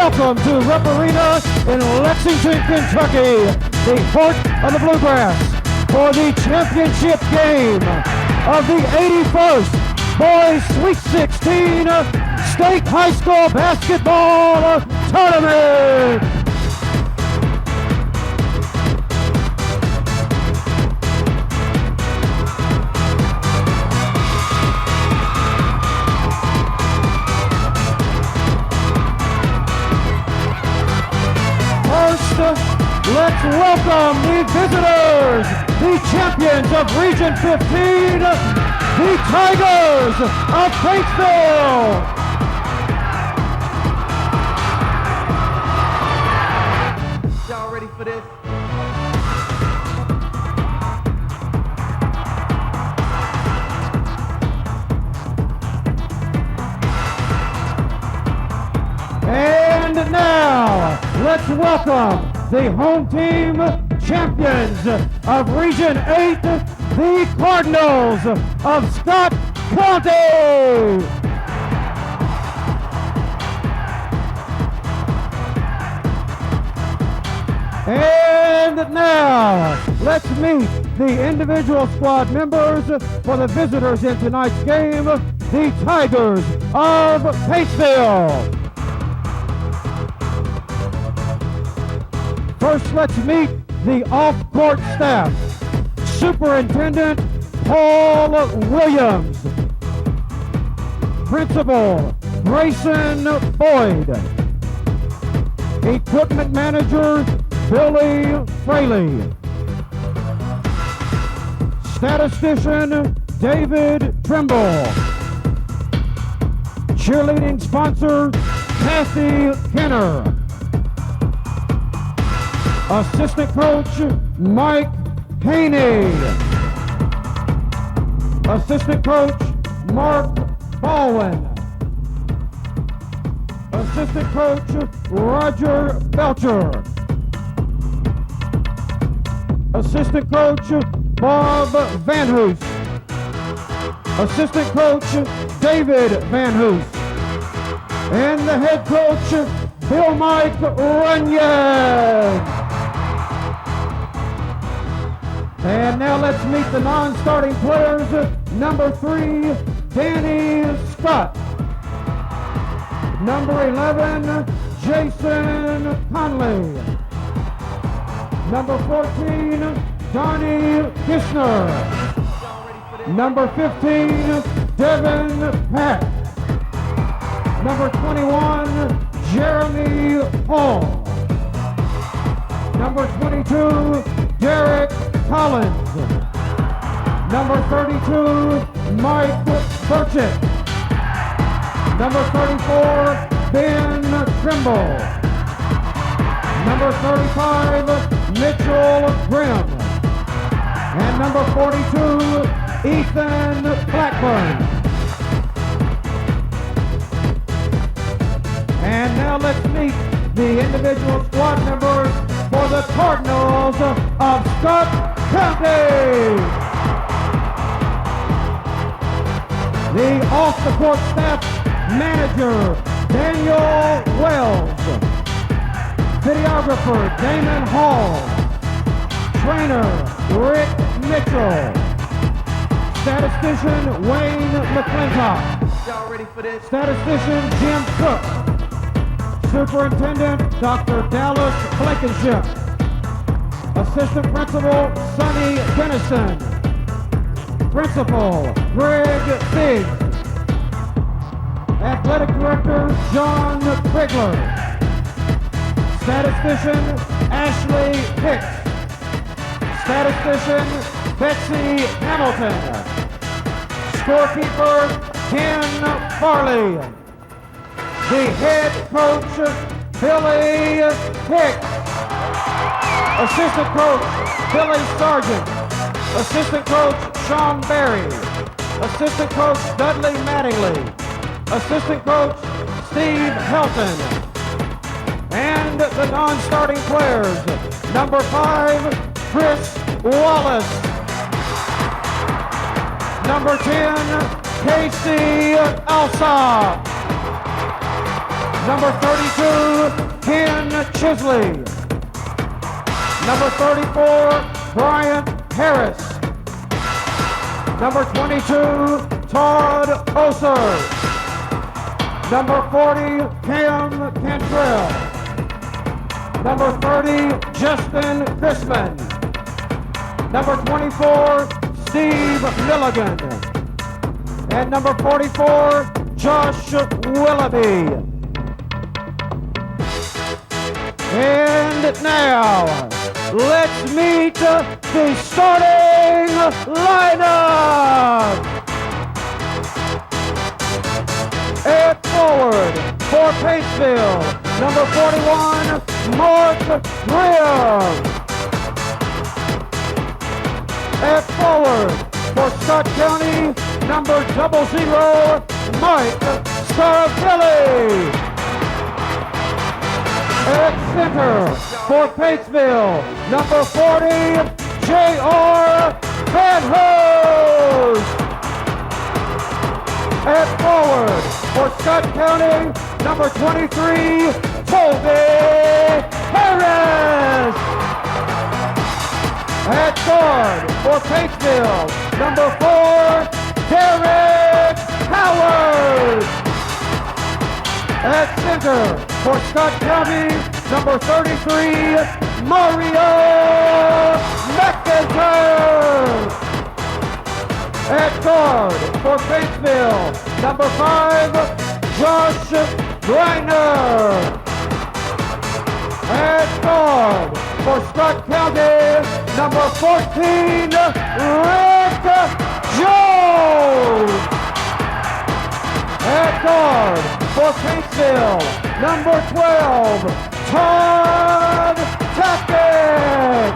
welcome to Rupp Arena in Lexington, Kentucky, the heart of the Bluegrass, for the championship game of the 81st Boys Sweet 16 State High School Basketball Tournament. Let's welcome the visitors, the champions of Region 15, the Tigers of Paintsville. Y'all ready for this? And now, let's welcome the home team champions of Region 8, the Cardinals of Scott County. And now, let's meet the individual squad members for the visitors in tonight's game, the Tigers of Paintsville. First, let's meet the off-court staff. Superintendent Paul Williams. Principal Grayson Boyd. Equipment Manager Billy Fraley. Statistician David Trimble. Cheerleading sponsor Kathy Kenner. Assistant coach Mike Haney. Assistant coach Mark Baldwin. Assistant coach Roger Belcher. Assistant coach Bob Van Hoos. Assistant coach David Van Hoos. And the head coach Bill Mike Runyon. And now let's meet the non-starting players. Number 3, Danny Scott. Number 11, Jason Conley. Number 14, Donnie Kishner. Number 15, Devin Pack. Number 21, Jeremy Hall. Number 22, Derek Collins. Number 32, Mike Burchett. Number 34, Ben Trimble. Number 35, Mitchell Grimm. And number 42, Ethan Blackburn. And now let's meet the individual squad members for the Cardinals of Scott County. The off-the-court staff manager, Daniel Wells. Videographer, Damon Hall. Trainer, Rick Mitchell. Statistician, Wayne McClintock. Y'all ready for this? Statistician, Jim Cook. Superintendent, Dr. Dallas Blankenship. Assistant Principal, Sonny Dennison. Principal, Greg Biggs. Athletic Director, John Krigler. Statistician, Ashley Hicks. Statistician, Betsy Hamilton. Scorekeeper, Ken Farley. The head coach, Billy Hicks. Assistant coach, Billy Sargent. Assistant coach, Sean Berry. Assistant coach, Dudley Mattingly. Assistant coach, Steve Helton. And the non-starting players, number 5, Chris Wallace. Number 10, Casey Alsop. Number 32, Ken Chisley. Number 34, Brian Harris. Number 22, Todd Oser. Number 40, Cam Cantrell. Number 30, Justin Chrisman. Number 24, Steve Milligan. And number 44, Josh Willoughby. And now, let's meet the starting lineup. At forward for Paintsville, number 41, Mark Grimm. At forward for Scott County, number 00, Mike Scarabelli. At center for Paintsville, number 40, J.R. Van Hoos. At forward for Scott County, number 23, Toby Harris. At guard for Paintsville, number 4, Derek Howard. At center for Scott County, number 33, Mario McIntyre. At guard for Paintsville, number 5, Josh Greiner. At guard for Scott County, number 14, Rick Jones. At guard for Paintsville, number 12, Todd Tackett.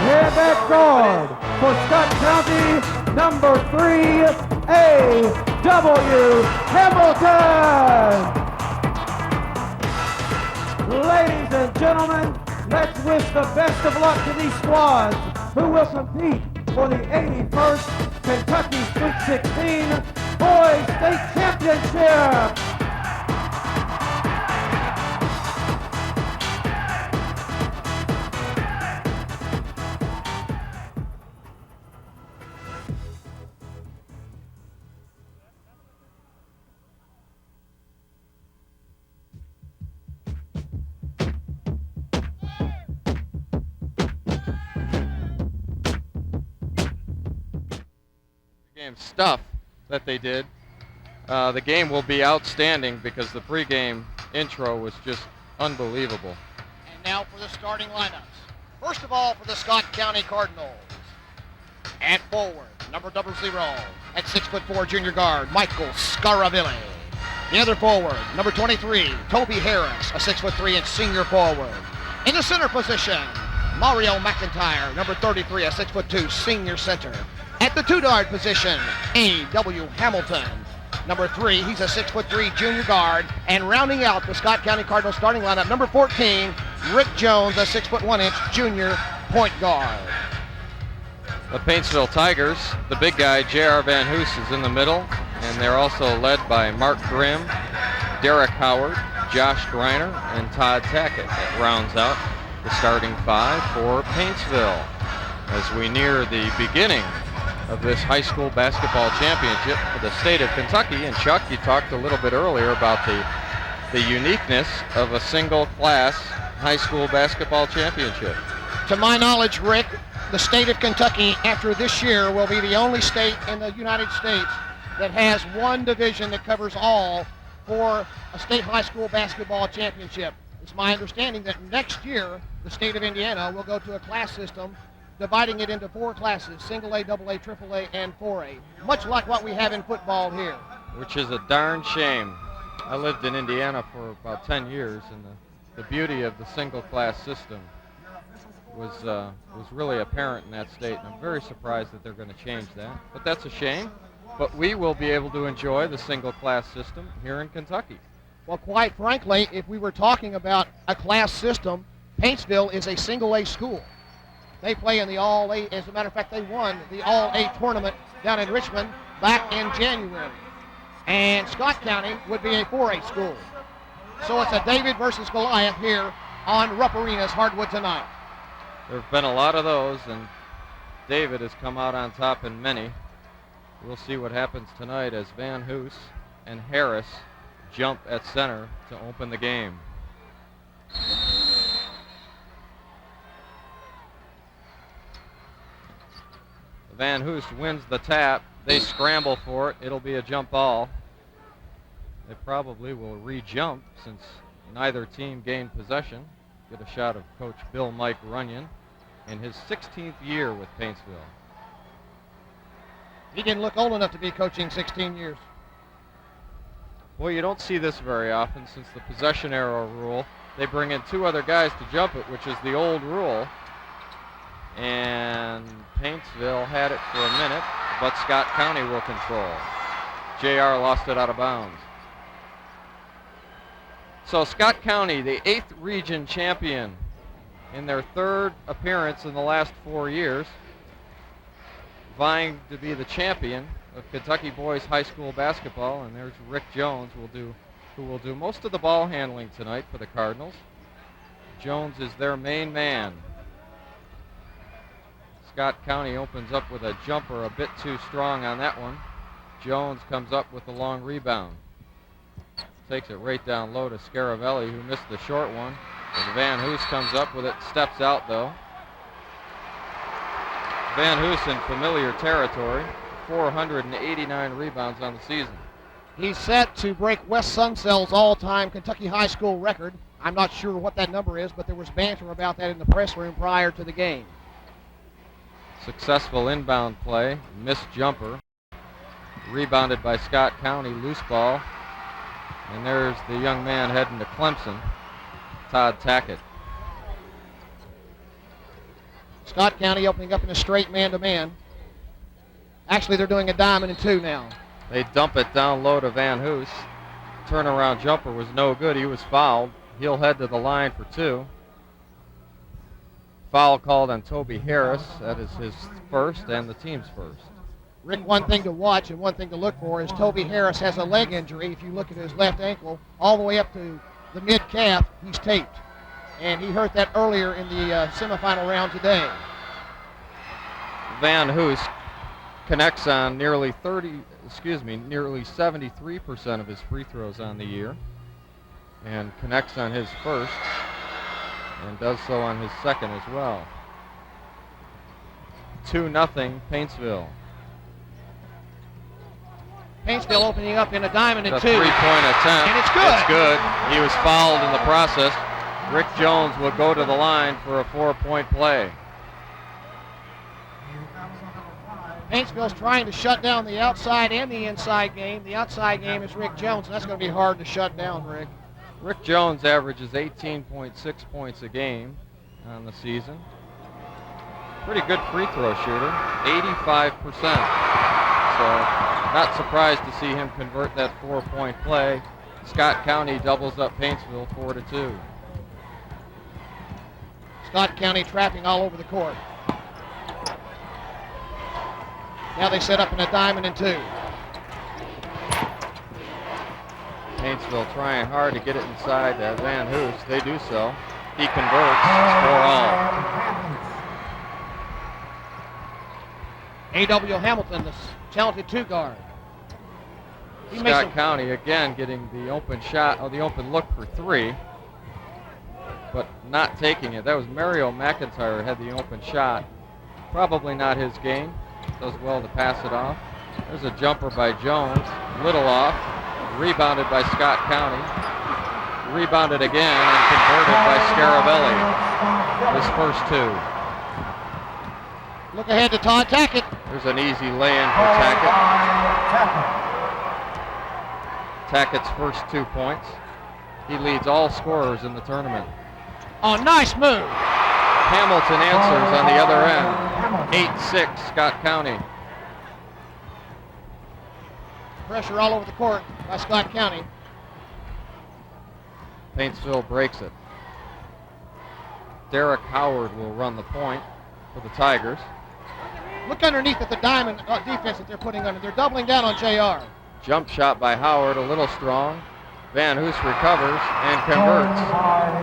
And at guard for Scott County, number 3, A.W. Hamilton. Ladies and gentlemen, let's wish the best of luck to these squads who will compete for the 81st Kentucky Sweet 16 Boys State Championship. Stuff that they did. The game will be outstanding because the pregame intro was just unbelievable. And now for the starting lineups. First of all, for the Scott County Cardinals. At forward, number 00, at 6'4", junior guard, Michael Scaravilli. The other forward, number 23, Toby Harris, a 6'3" senior forward. In the center position, Mario McIntyre, number 33, a 6'2", senior center. At the two-guard position, A.W. Hamilton. Number 3, he's a 6'3" junior guard. And rounding out the Scott County Cardinals starting lineup, number 14, Rick Jones, a 6'1" junior point guard. The Paintsville Tigers, the big guy, J.R. Van Hoos, is in the middle. And they're also led by Mark Grimm, Derek Howard, Josh Greiner, and Todd Tackett. That rounds out the starting 5 for Paintsville as we near the beginning of this high school basketball championship for the state of Kentucky. And Chuck, you talked a little bit earlier about the uniqueness of a single class high school basketball championship. To my knowledge, Rick, the state of Kentucky after this year will be the only state in the United States that has one division that covers all for a state high school basketball championship. It's my understanding that next year the state of Indiana will go to a class system dividing it into 4 classes, single A, double A, triple A, and 4A, much like what we have in football here. Which is a darn shame. I lived in Indiana for about 10 years, and the beauty of the single class system was really apparent in that state, and I'm very surprised that they're going to change that. But that's a shame. But we will be able to enjoy the single class system here in Kentucky. Well, quite frankly, if we were talking about a class system, Paintsville is a single A school. They play in the All-A. As a matter of fact, they won the All-A tournament down in Richmond back in January. And Scott County would be a 4A school. So it's a David versus Goliath here on Rupp Arena's hardwood tonight. There have been a lot of those, and David has come out on top in many. We'll see what happens tonight as Van Hoos and Harris jump at center to open the game. Van Hoos wins the tap. They scramble for it. It'll be a jump ball. They probably will re-jump since neither team gained possession. Get a shot of Coach Bill Mike Runyon in his 16th year with Paintsville. He didn't look old enough to be coaching 16 years. Well, you don't see this very often since the possession arrow rule. They bring in 2 other guys to jump it, which is the old rule. And Paintsville had it for a minute, but Scott County will control. JR lost it out of bounds. So Scott County, the 8th region champion in their 3rd appearance in the last 4 years, vying to be the champion of Kentucky boys high school basketball. And there's Rick Jones who will do most of the ball handling tonight for the Cardinals. Jones is their main man. Scott County opens up with a jumper a bit too strong on that one. Jones comes up with the long rebound. Takes it right down low to Scaravelli, who missed the short one. And Van Hoos comes up with it, steps out though. Van Hoos in familiar territory, 489 rebounds on the season. He's set to break West Suncell's all-time Kentucky high school record. I'm not sure what that number is, but there was banter about that in the press room prior to the game. Successful inbound play, missed jumper. Rebounded by Scott County, loose ball. And there's the young man heading to Clemson, Todd Tackett. Scott County opening up in a straight man-to-man. Actually, they're doing a diamond and 2 now. They dump it down low to Van Hoos. Turnaround jumper was no good. He was fouled. He'll head to the line for 2. Foul called on Toby Harris. That is his first and the team's first. Rick, one thing to watch and one thing to look for is Toby Harris has a leg injury. If you look at his left ankle, all the way up to the mid-calf, he's taped. And he hurt that earlier in the semifinal round today. Van Hoos connects on nearly 73% of his free throws on the year, and connects on his first, and does so on his second as well. 2-0 Paintsville. Paintsville opening up in a diamond and 2. A 3-point attempt. And it's good. It's good. He was fouled in the process. Rick Jones will go to the line for a 4-point play. Paintsville's trying to shut down the outside and the inside game. The outside game is Rick Jones, and that's going to be hard to shut down, Rick. Rick Jones averages 18.6 points a game on the season. Pretty good free throw shooter, 85%. So not surprised to see him convert that 4-point play. Scott County doubles up Paintsville 4-2. Scott County trapping all over the court. Now they set up in a diamond and 2. Paintsville trying hard to get it inside Van Hoos. They do so. He converts 4-all. A.W. Hamilton, the talented 2-guard. Scott County again getting the open shot, or the open look for 3, but not taking it. That was Mario McIntyre had the open shot. Probably not his game. Does well to pass it off. There's a jumper by Jones. Little off. Rebounded by Scott County. Rebounded again and converted by Scaravelli. His first 2. Look ahead to Todd Tackett. There's an easy lay-in for Tackett. Tackett's first 2 points. He leads all scorers in the tournament. Oh, nice move. Hamilton answers on the other end. 8-6 Scott County. Pressure all over the court by Scott County. Paintsville breaks it. Derek Howard will run the point for the Tigers. Look underneath at the diamond defense that they're putting under. They're doubling down on JR. Jump shot by Howard, a little strong. Van Hoos recovers and converts.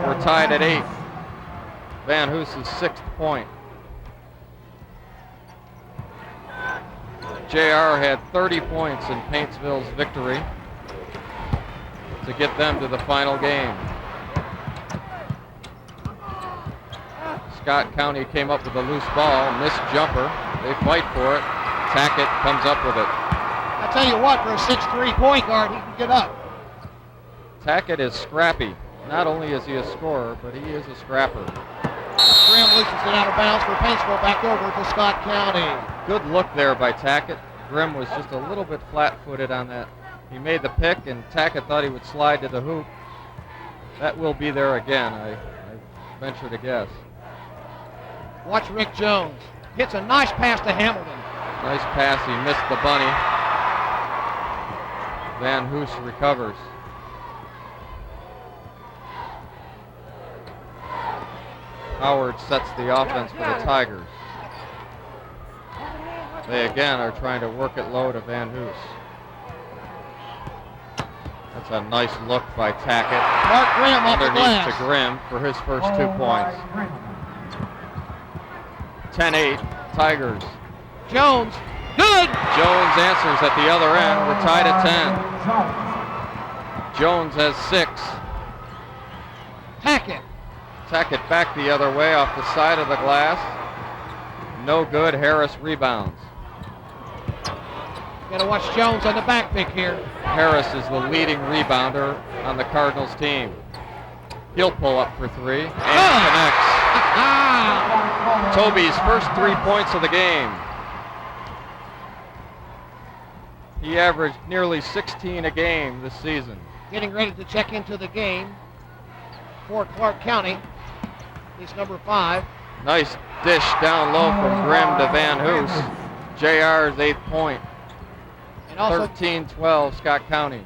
We're tied at 8. Van Hoos' 6th point. JR had 30 points in Paintsville's victory to get them to the final game. Scott County came up with a loose ball, missed jumper. They fight for it. Tackett comes up with it. I tell you what, for a 6'3" point guard, he can get up. Tackett is scrappy. Not only is he a scorer, but he is a scrapper. Graham loosens it out of bounds for Paintsville, back over to Scott County. Good look there by Tackett. Grimm was just a little bit flat-footed on that. He made the pick, and Tackett thought he would slide to the hoop. That will be there again, I venture to guess. Watch Rick Jones. Hits a nice pass to Hamilton. Nice pass. He missed the bunny. Van Hoos recovers. Howard sets the offense for the Tigers. They again are trying to work it low to Van Hoos. That's a nice look by Tackett. Mark Graham off the glass. Underneath to Grimm for his first 2 points. 10-8, Tigers. Jones, good! Jones answers at the other end. We're tied at 10. Jones has 6. Tackett. Tackett back the other way off the side of the glass. No good. Harris rebounds. Got to watch Jones on the back pick here. Harris is the leading rebounder on the Cardinals team. He'll pull up for 3 and connects. Toby's first 3 points of the game. He averaged nearly 16 a game this season. Getting ready to check into the game for Clark County. He's number 5. Nice dish down low from Grimm to Van Hoos. JR's 8th point. And also 13-12 Scott County.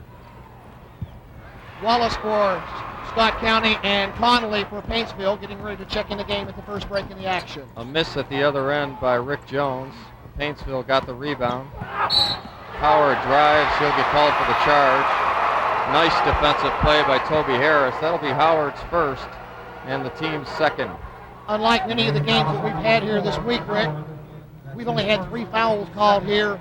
Wallace for Scott County and Connolly for Paintsville, getting ready to check in the game at the first break in the action. A miss at the other end by Rick Jones. Paintsville got the rebound. Howard drives. He'll get called for the charge. Nice defensive play by Toby Harris. That'll be Howard's first and the team's second. Unlike many of the games that we've had here this week, Rick, we've only had 3 fouls called here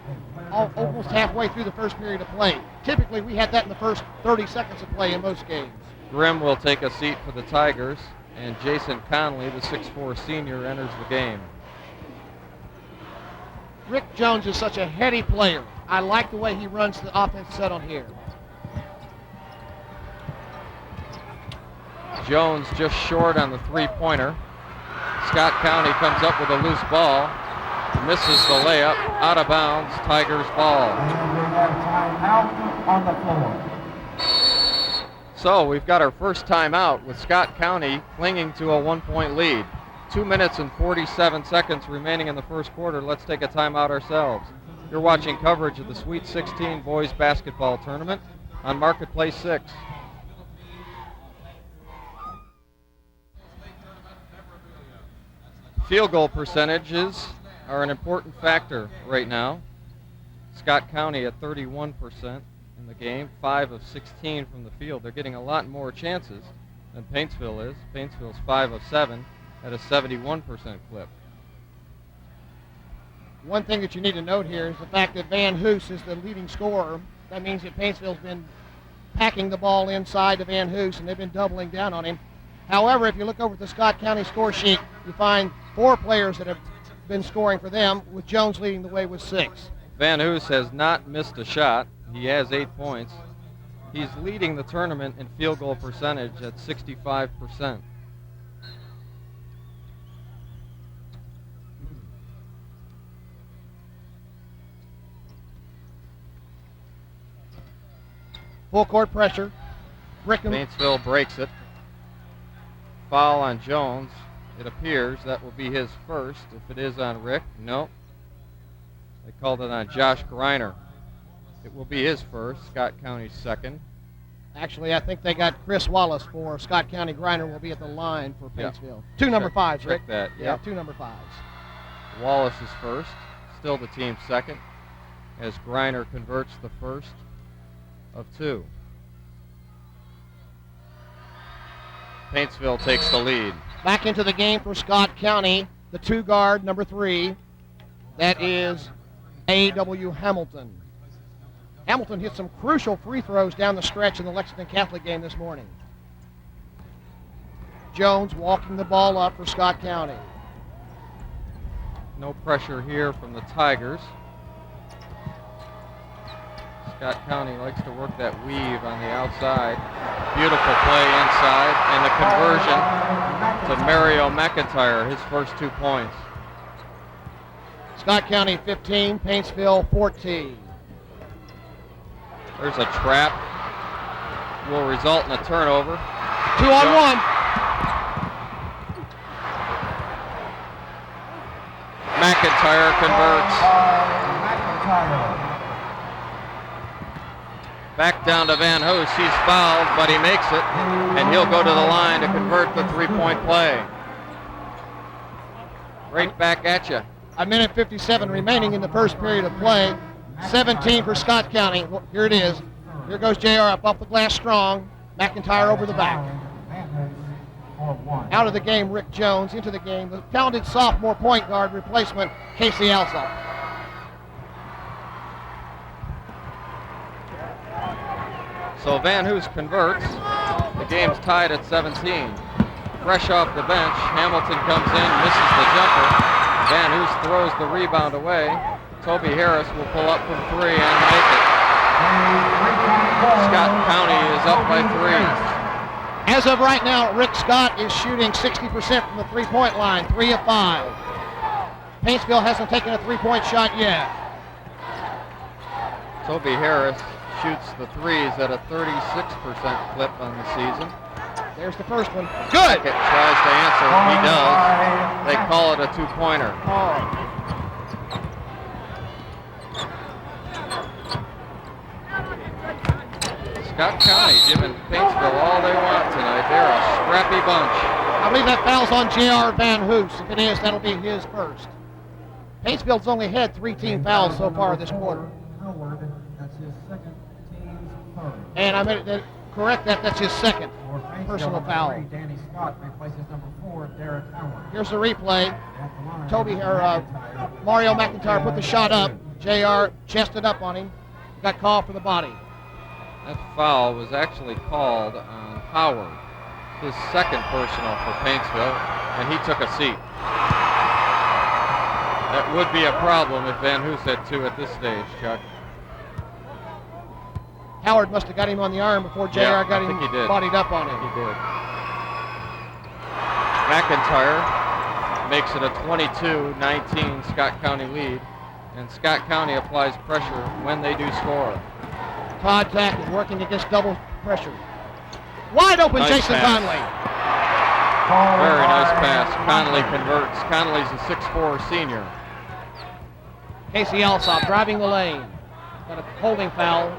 almost halfway through the first period of play. Typically, we had that in the first 30 seconds of play in most games. Grimm will take a seat for the Tigers, and Jason Conley, the 6'4 senior, enters the game. Rick Jones is such a heady player. I like the way he runs the offense set on here. Jones just short on the 3-pointer. Scott County comes up with a loose ball. Misses the layup. Out of bounds. Tigers ball. On the floor. So we've got our first timeout with Scott County clinging to a 1-point lead. 2 minutes and 47 seconds remaining in the first quarter. Let's take a timeout ourselves. You're watching coverage of the Sweet 16 boys basketball tournament on Marketplace 6. Field goal percentages are an important factor right now. Scott County at 31% in the game, 5 of 16 from the field. They're getting a lot more chances than Paintsville is. Paintsville's 5 of 7 at a 71% clip. One thing that you need to note here is the fact that Van Hoos is the leading scorer. That means that Paintsville's been packing the ball inside to Van Hoos, and they've been doubling down on him. However, if you look over at the Scott County score sheet, you find 4 players that have been scoring for them, with Jones leading the way with 6. Van Hoos has not missed a shot. He has 8 points. He's leading the tournament in field goal percentage at 65%. Full court pressure. Brickham. Paintsville breaks it. Foul on Jones. It appears that will be his first. If it is on Rick, no. They called it on Josh Greiner. It will be his first. Scott County's second. Actually, I think they got Chris Wallace for Scott County. Greiner will be at the line for Paintsville. 2 number 5s, Rick. Check that. Yeah, Yep. 2 number 5s. Wallace is first. Still the team's second, as Greiner converts the first of 2. Paintsville takes the lead. Back into the game for Scott County, the 2 guard, number 3. That is A.W. Hamilton. Hamilton hit some crucial free throws down the stretch in the Lexington Catholic game this morning. Jones walking the ball up for Scott County. No pressure here from the Tigers. Scott County likes to work that weave on the outside. Beautiful play inside, and the conversion to Mario McIntyre, his first 2 points. Scott County 15, Paintsville 14. There's a trap. Will result in a turnover. 2-on-1. McIntyre converts. Back down to Van Hoos. He's fouled, but he makes it, and he'll go to the line to convert the 3-point play. Right back at you. A minute 57 remaining in the first period of play. 17 for Scott County. Here it is. Here goes JR up off the glass strong. McIntyre over the back. Out of the game, Rick Jones. Into the game, the talented sophomore point guard replacement, Casey Alsop. So Van Hoos converts. The game's tied at 17. Fresh off the bench, Hamilton comes in, misses the jumper. Van Hoos throws the rebound away. Toby Harris will pull up from 3 and make it. Scott County is up by 3. As of right now, Rick Scott is shooting 60% from the 3-point line, 3 of 5. Paintsville hasn't taken a 3-point shot yet. Toby Harris shoots the 3s at a 36% clip on the season. There's the first one. Good! Hackett tries to answer. He does. They call it a 2-pointer. Oh. Scott County giving Paintsville all they want tonight. They're a scrappy bunch. I believe that foul's on J.R. Van Hoos. If it is, that'll be his first. Paintsville's only had 3 team fouls so far this quarter. And I made it correct that. That's his second personal foul. Danny Scott replaces number 4, Derek Howard. Here's the replay. Mario McIntyre put the shot up. JR chested up on him. Got called for the body. That foul was actually called on Howard, his second personal for Paintsville, and he took a seat. That would be a problem if Van Hoos had 2 at this stage, Chuck. Howard must have got him on the arm before JR got him bodied up on him. He did. McIntyre makes it a 22-19 Scott County lead, and Scott County applies pressure when they do score. Todd Tack is working against double pressure. Wide open, Nice Jason pass. Conley. Very nice pass. Conley converts. Conley's a 6'4 senior. Casey Alsop driving the lane. Got a holding foul.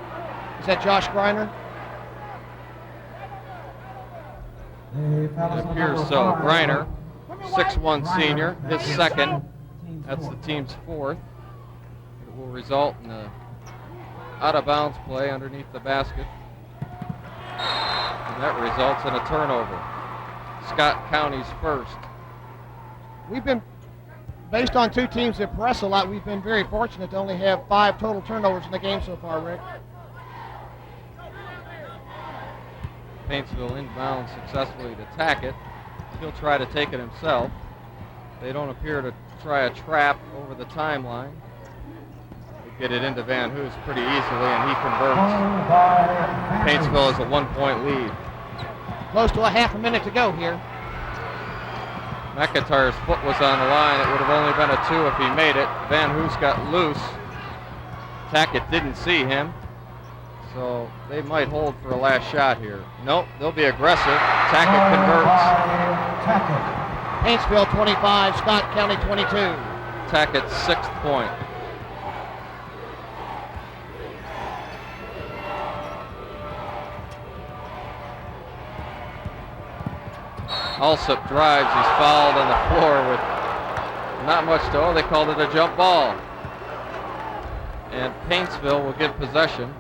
Is that Josh Griner? It appears so. Griner, 6'1 senior, his second. That's the team's 4th. It will result in a out-of-bounds play underneath the basket. And that results in a turnover. Scott County's first. We've been, based on 2 teams that press a lot, we've been very fortunate to only have 5 total turnovers in the game so far, Rick. Paintsville inbounds successfully to Tackett. He'll try to take it himself. They don't appear to try a trap over the timeline. They get it into Van Hoos pretty easily, and he converts. Paintsville has a 1-point lead. Close to a half a minute to go here. McIntyre's foot was on the line. It would have only been a 2 if he made it. Van Hoos got loose. Tackett didn't see him. So they might hold for a last shot here. Nope, they'll be aggressive. Tackett converts. Paintsville 25, Scott County 22. Tackett's 6th point. Alsop drives. He's fouled on the floor with not much to, they called it a jump ball. And Paintsville will get possession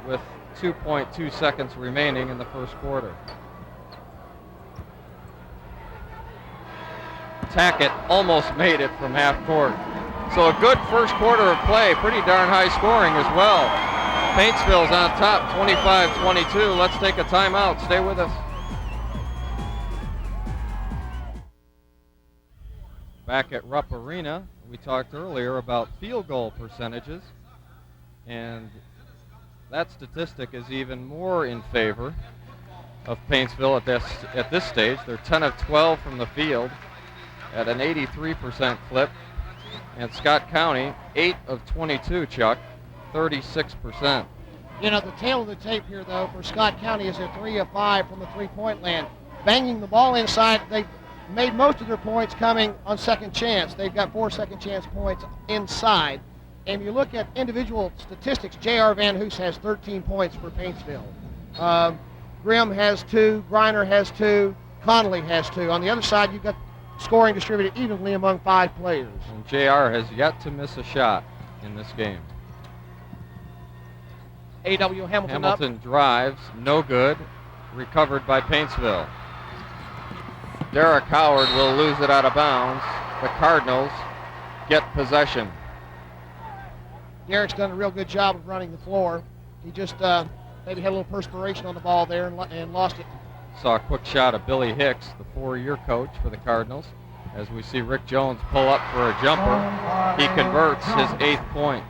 with 2.2 seconds remaining in the first quarter. Tackett almost made it from half court. So a good first quarter of play, pretty darn high scoring as well. Paintsville's on top, 25-22. Let's take a timeout. Stay with us. Back at Rupp Arena, we talked earlier about field goal percentages, and that statistic is even more in favor of Paintsville at this stage. They're 10 of 12 from the field at an 83% clip, and Scott County 8 of 22, Chuck, 36%. You know, the tail of the tape here, though, for Scott County is they're 3 of 5 from the three-point land. Banging the ball inside, they made most of their points coming on second chance. They've got 4 second chance points inside. And if you look at individual statistics, J.R. Van Hoos has 13 points for Paintsville. Grimm has 2, Greiner has 2, Connolly has 2. On the other side, you've got scoring distributed evenly among 5 players. And J.R. has yet to miss a shot in this game. A.W. Hamilton up. Drives, no good, recovered by Paintsville. Derek Howard will lose it out of bounds. The Cardinals get possession. Derek's done a real good job of running the floor. He just maybe had a little perspiration on the ball there and lost it. Saw a quick shot of Billy Hicks, the 4-year coach for the Cardinals. As we see Rick Jones pull up for a jumper, he converts his 8th point.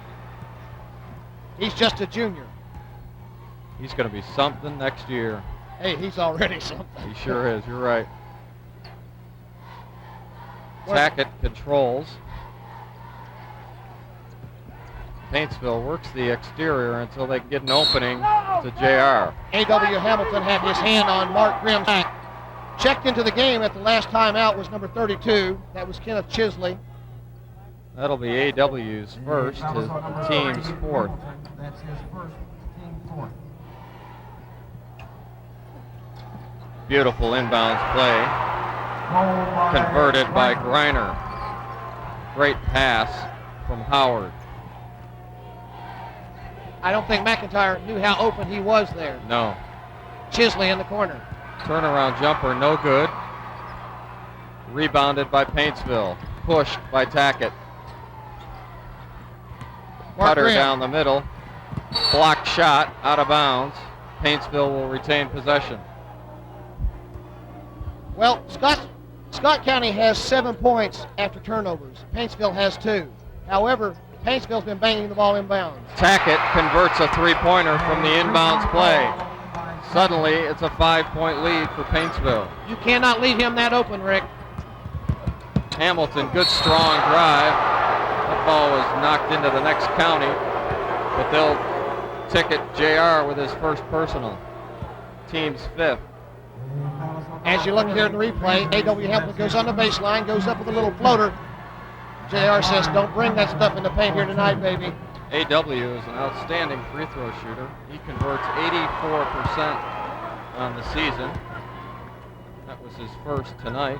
He's just a junior. He's going to be something next year. Hey, he's already something. He sure is, you're right. Tackett controls. Paintsville works the exterior until they can get an opening to JR. A.W. Hamilton had his hand on Mark Grimm's back. Checked into the game at the last time out was number 32. That was Kenneth Chisley. That'll be A.W.'s first, his team's 4th. That's his first, team 4th. Beautiful inbounds play. Converted by Greiner. Great pass from Howard. I don't think McIntyre knew how open he was there. No. Chisley in the corner. Turnaround jumper, no good. Rebounded by Paintsville. Pushed by Tackett. Cutter down the middle. Blocked shot, out of bounds. Paintsville will retain possession. Well, Scott County has 7 points after turnovers. Paintsville has 2. However, Paintsville's been banging the ball inbounds. Tackett converts a 3-pointer from the inbounds play. Suddenly, it's a 5-point lead for Paintsville. You cannot leave him that open, Rick. Hamilton, good strong drive. That ball was knocked into the next county, but they'll ticket JR with his first personal. Team's 5th. As you look here in the replay, A.W. Hamilton goes on the baseline, goes up with a little floater. JR says, don't bring that stuff in the paint here tonight, baby. A.W. is an outstanding free throw shooter. He converts 84% on the season. That was his first tonight.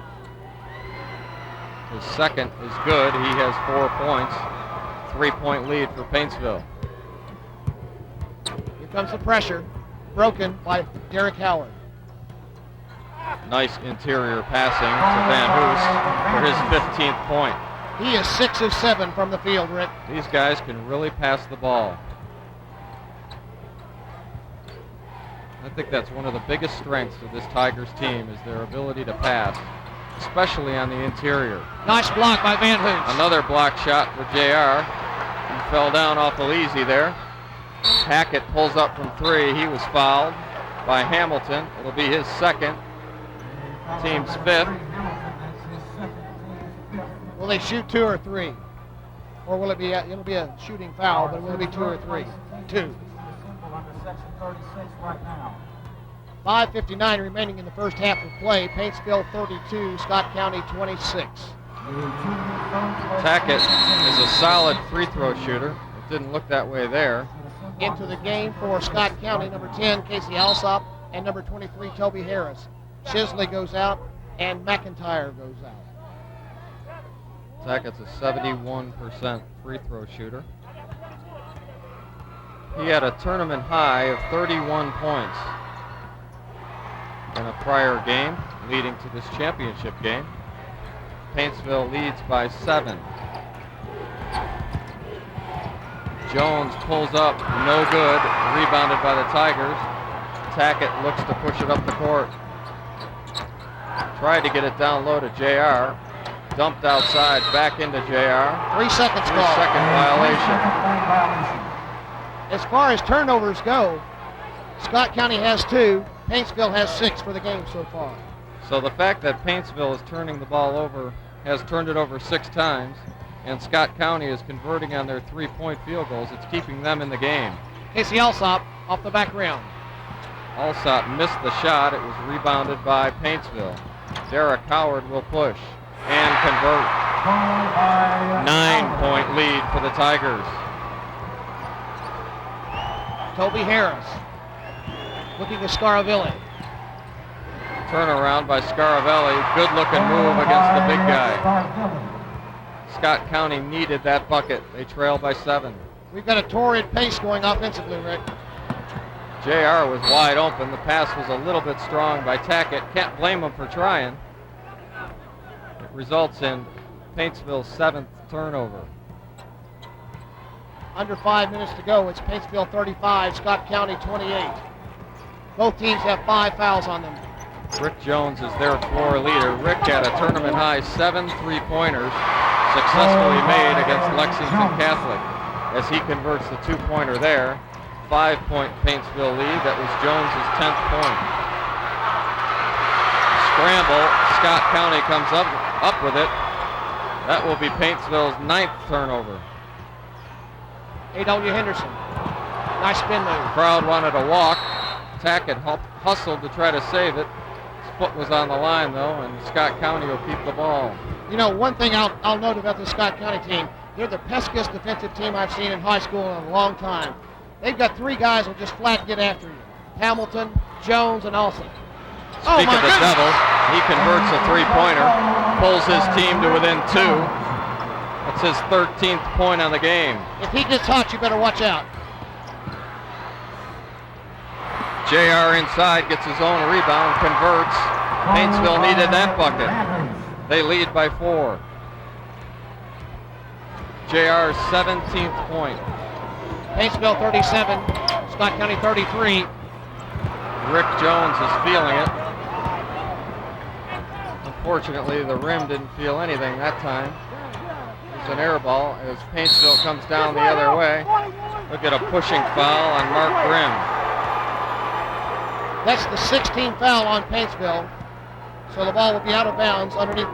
His second is good. He has 4 points. 3-point lead for Paintsville. Here comes the pressure, broken by Derek Howard. Nice interior passing to Van Hoos for his 15th point. He is 6 of 7 from the field, Rick. These guys can really pass the ball. I think that's one of the biggest strengths of this Tigers team is their ability to pass, especially on the interior. Nice block by Van Hoos. Another block shot for JR. He fell down awful easy there. Hackett pulls up from 3. He was fouled by Hamilton. It'll be his second. Team's 5th. Will they shoot 2 or 3? Or will it be it'll be a shooting foul, but will it be 2 or 3? 2. 5:59 remaining in the first half of play. Paintsville 32, Scott County 26. Tackett is a solid free throw shooter. It didn't look that way there. Into the game for Scott County, number 10, Casey Alsop, and number 23, Toby Harris. Chisley goes out, and McIntyre goes out. Tackett's a 71% free throw shooter. He had a tournament high of 31 points in a prior game, leading to this championship game. Paintsville leads by 7. Jones pulls up, no good, rebounded by the Tigers. Tackett looks to push it up the court. Tried to get it down low to JR. Dumped outside, back into JR. 3 seconds call. 3-second violation. As far as turnovers go, Scott County has 2. Paintsville has 6 for the game so far. So the fact that Paintsville is turning the ball over, has turned it over 6 times, and Scott County is converting on their 3-point field goals, it's keeping them in the game. Casey Alsop off the back rim. Alsop missed the shot. It was rebounded by Paintsville. Derek Howard will push and convert. 9-point lead for the Tigers. Toby Harris looking to Scaravilli. Turnaround by Scaravelli. Good looking move against the big guy. Scott County needed that bucket. They trail by 7. We've got a torrid pace going offensively, Rick. JR was wide open. The pass was a little bit strong by Tackett. Can't blame him for trying. It results in Paintsville's 7th turnover. Under 5 minutes to go. It's Paintsville 35, Scott County 28. Both teams have 5 fouls on them. Rick Jones is their floor leader. Rick had a tournament high 7 3-pointers successfully made against Lexington Catholic as he converts the 2-pointer there. 5-point Paintsville lead. That was Jones's 10th point. Scramble. Scott County comes up with it. That will be Paintsville's 9th turnover. A.W. Henderson. Nice spin move. Crowd wanted a walk. Tackett hustled to try to save it. His foot was on the line though, and Scott County will keep the ball. You know, one thing I'll note about the Scott County team, they're the peskiest defensive team I've seen in high school in a long time. They've got 3 guys who just flat get after you. Hamilton, Jones, and Olsen. Speak of the devil, he converts a 3-pointer, pulls his team to within 2. That's his 13th point on the game. If he gets hot, you better watch out. JR inside, gets his own rebound, converts. Paintsville needed that bucket. They lead by 4. JR's 17th point. Paintsville 37, Scott County 33. Rick Jones is feeling it. Unfortunately, the rim didn't feel anything that time. It's an air ball as Paintsville comes down the other way. Look at a pushing foul on Mark Grimm. That's the 16th foul on Paintsville, so the ball will be out of bounds underneath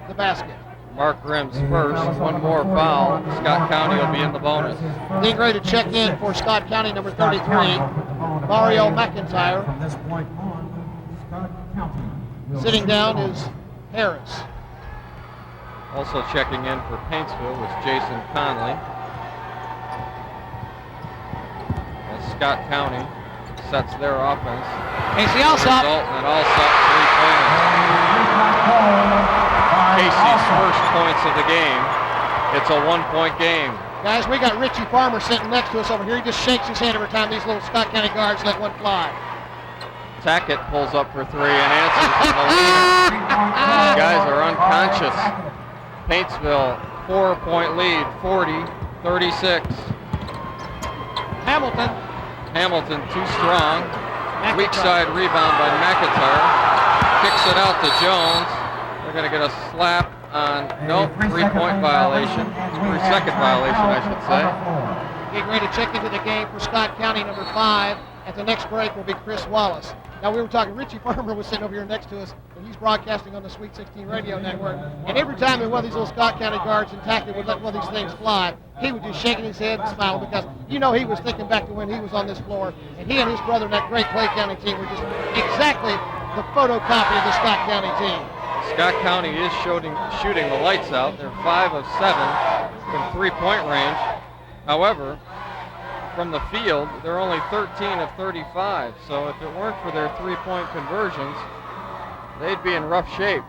the basket. Mark Grimm's first. One more foul. Scott County will be in the bonus. Getting ready to check in for Scott County, number 33, Mario McIntyre. From this point on, Scott County. Sitting down is Harris. Also checking in for Paintsville was Jason Conley. As Scott County sets their offense. Casey Alsop. And Alsop 3-pointers. Casey's first points of the game. It's a 1-point game. Guys, we got Richie Farmer sitting next to us over here. He just shakes his hand every time these little Scott County guards let one fly. Tackett pulls up for 3 and answers from the leader. These guys are unconscious. Paintsville, 4-point lead, 40-36. Hamilton too strong. Weak side rebound by McIntyre. Kicks it out to Jones. They're going to get a slap on, nope, 3-point violation. 3-second violation, I should say. Getting ready to check into the game for Scott County, number 5. At the next break will be Chris Wallace. Now, we were talking, Richie Farmer was sitting over here next to us, and he's broadcasting on the Sweet 16 radio network. And every time that one of these little Scott County guards in Tackett would let one of these things fly, he was just shaking his head and smiling because, you know, he was thinking back to when he was on this floor, and he and his brother in that great Clay County team were just exactly the photocopy of the Scott County team. Scott County is shooting the lights out. They're 5 of 7 from 3-point range. However, from the field, they're only 13 of 35. So if it weren't for their 3-point conversions, they'd be in rough shape.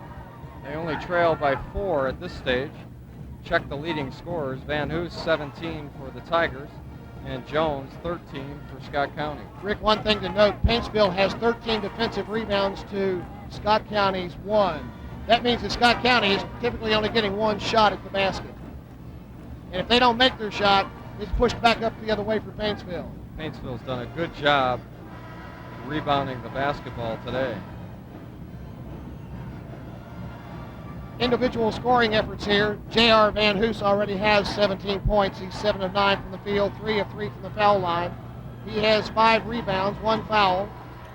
They only trail by 4 at this stage. Check the leading scorers. Van Hoos 17 for the Tigers and Jones 13 for Scott County. Rick, one thing to note, Paintsville has 13 defensive rebounds to Scott County's 1. That means that Scott County is typically only getting one shot at the basket. And if they don't make their shot, it's pushed back up the other way for Paintsville. Paintsville's done a good job rebounding the basketball today. Individual scoring efforts here. J.R. Van Hoos already has 17 points. He's 7 of 9 from the field, 3 of 3 from the foul line. He has 5 rebounds, 1 foul.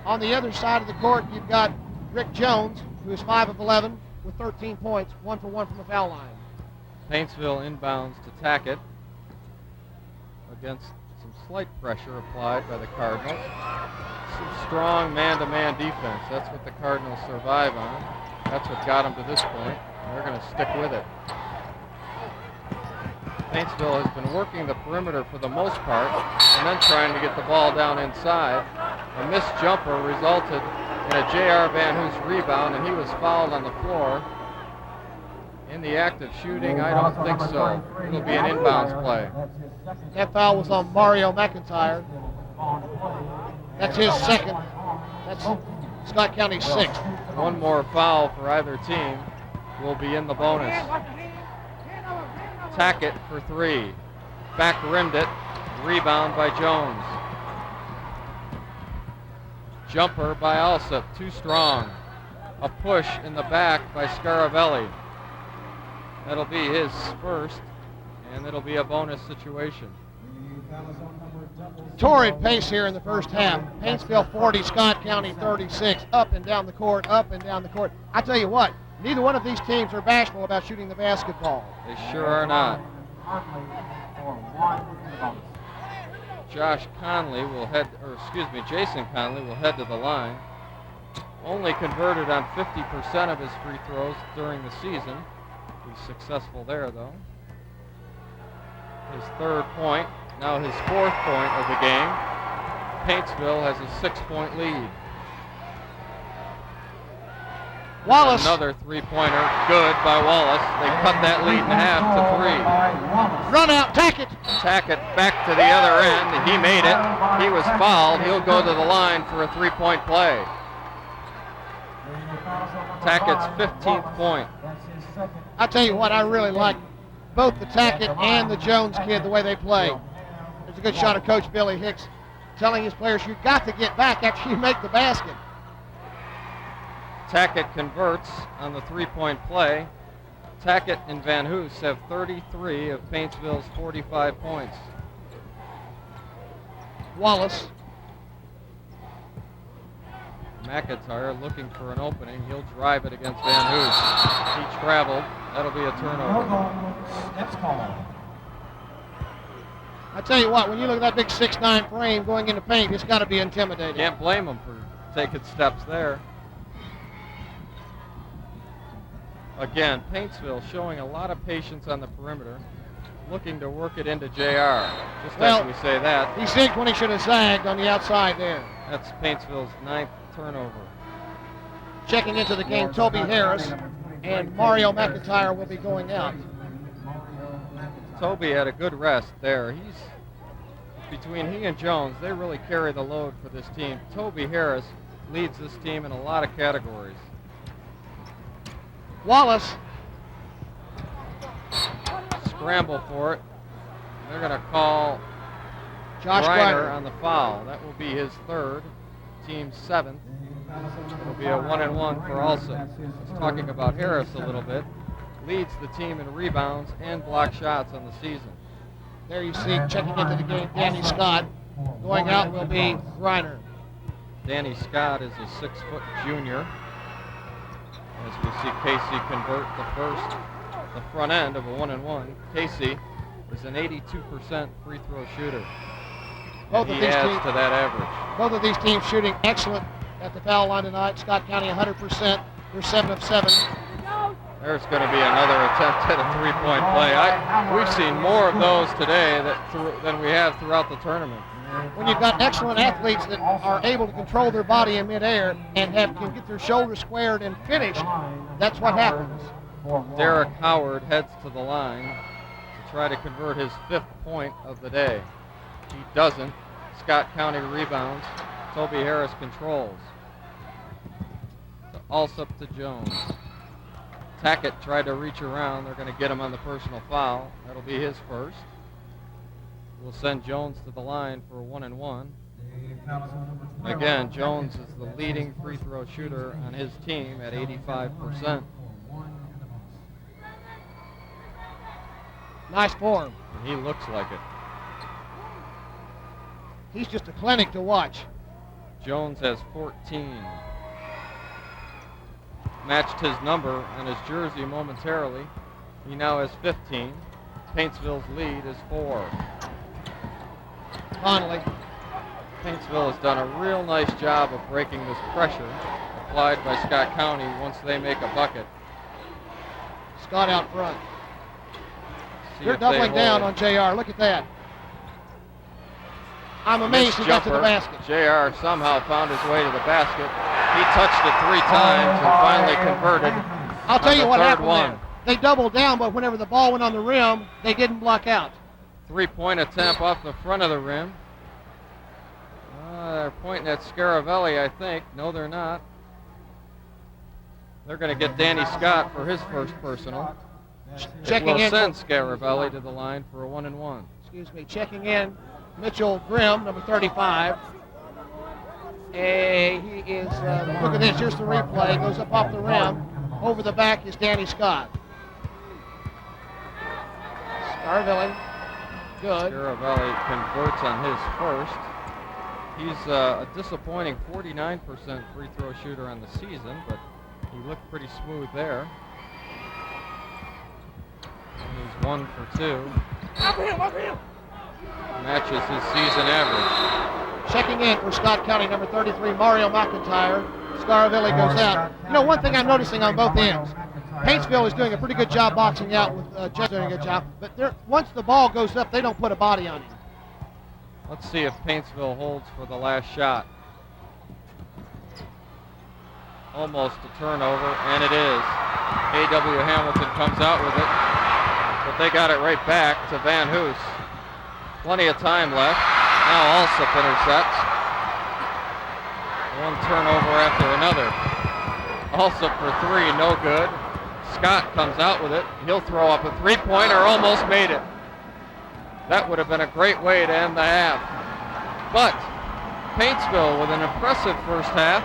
On the other side of the court, you've got Rick Jones, who is 5 of 11 with 13 points, 1 for 1 from the foul line. Paintsville inbounds to Tackett against some slight pressure applied by the Cardinals. Some strong man-to-man defense. That's what the Cardinals survive on. That's what got them to this point, and they're going to stick with it. Paintsville has been working the perimeter for the most part and then trying to get the ball down inside. A missed jumper resulted in a J.R. Van Hoos rebound, and he was fouled on the floor. In the act of shooting, I don't think so. It'll be an inbounds play. That foul was on Mario McIntyre. That's his second. That's Scott County's 6th. One more foul for either team will be in the bonus. Tackett for 3. Back rimmed it. Rebound by Jones. Jumper by Alsop, too strong. A push in the back by Scaravelli. That'll be his first, and it'll be a bonus situation. Torrid pace here in the first half. Paintsville 40, Scott County 36. Up and down the court, up and down the court. I tell you what, neither one of these teams are bashful about shooting the basketball. They sure are not. Jason Conley will head to the line. Only converted on 50% of his free throws during the season. He's successful there, though. His 3rd point, now his 4th point of the game. Paintsville has a 6-point lead. Wallace. Another 3-pointer, good by Wallace. They cut that lead in half to 3. Run out, Tackett. Tackett back to the other end. He made it. He was fouled. He'll go to the line for a 3-point play. Tackett's 15th point. I tell you what, I really like both the Tackett and the Jones kid, the way they play. There's a good shot of Coach Billy Hicks telling his players, you've got to get back after you make the basket. Tackett converts on the 3-point play. Tackett and Van Hoos have 33 of Paintsville's 45 points. Wallace. McIntyre looking for an opening. He'll drive it against Van Hoos. He traveled. That'll be a turnover. I tell you what, when you look at that big 6'9" frame going into paint, it's got to be intimidating. Can't blame him for taking steps there. Again, Paintsville showing a lot of patience on the perimeter, looking to work it into JR. Just as we say that. He zigged when he should have zagged on the outside there. That's Paintsville's 9th turnover. Checking into the game, Toby Harris and Mario McIntyre will be going out. Toby had a good rest there. Between he and Jones, they really carry the load for this team. Toby Harris leads this team in a lot of categories. Wallace. Scramble for it. They're going to call Josh Griner Griner on the foul. That will be his 3rd, team's 7th. It'll be a 1-and-1 for Alsop. Just talking about Harris a little bit. Leads the team in rebounds and block shots on the season. There you see, checking into the game, Danny Scott. Going out will be Griner. Danny Scott is a 6-foot junior. As we see Casey convert the front end of a 1-and-1. Casey is an 82% free throw shooter. Both he of these adds teams, to that average. Both of these teams shooting excellent at the foul line tonight. Scott County 100%. They're 7 of 7. There's going to be another attempt at a 3-point play. We've seen more of those today than we have throughout the tournament. When you've got excellent athletes that are able to control their body in midair and can get their shoulders squared and finish, that's what happens. Derek Howard heads to the line to try to convert his 5th point of the day. He doesn't. Scott County rebounds. Toby Harris controls. Alsop to Jones. Tackett tried to reach around. They're going to get him on the personal foul. That'll be his first. We'll send Jones to the line for a 1-and-1. Again, Jones is the leading free throw shooter on his team at 85%. Nice form. And he looks like it. He's just a clinic to watch. Jones has 14. Matched his number on his jersey momentarily. He now has 15. Paintsville's lead is 4. Connolly. Paintsville has done a real nice job of breaking this pressure applied by Scott County once they make a bucket. Scott out front. See They're if they doubling down hold. on JR. Look at that. I'm amazed he got to the basket. JR somehow found his way to the basket. He touched it 3 times and finally converted. I'll tell you what happened one. there. They doubled down, but whenever the ball went on the rim, they didn't block out. 3-point attempt off the front of the rim. They're pointing at Scaravelli, I think. No, they're not. They're going to get Danny Scott for his first personal. Checking We'll in. send Scaravelli to the line for a 1-and-1. Excuse me. Checking in. Mitchell Grimm, number 35. He is, look at this. Here's the replay. Goes up off the rim. Over the back is Danny Scott. Scaravelli. Good. Scaravelli converts on his first. He's a disappointing 49% free throw shooter on the season, but he looked pretty smooth there. And he's 1 for 2. Up him. Matches his season average. Checking in for Scott County, number 33, Mario McIntyre. Scaravelli goes out. You know, one thing I'm noticing on both ends, Paintsville is doing a pretty good job boxing out with Jeff doing a good job, but once the ball goes up, they don't put a body on him. Let's see if Paintsville holds for the last shot. Almost a turnover, and it is. A.W. Hamilton comes out with it, but they got it right back to Van Hoos. Plenty of time left. Now Alsop intercepts. One turnover after another. Alsop for 3, no good. Scott comes out with it. He'll throw up a 3-pointer, almost made it. That would have been a great way to end the half. But Paintsville, with an impressive first half,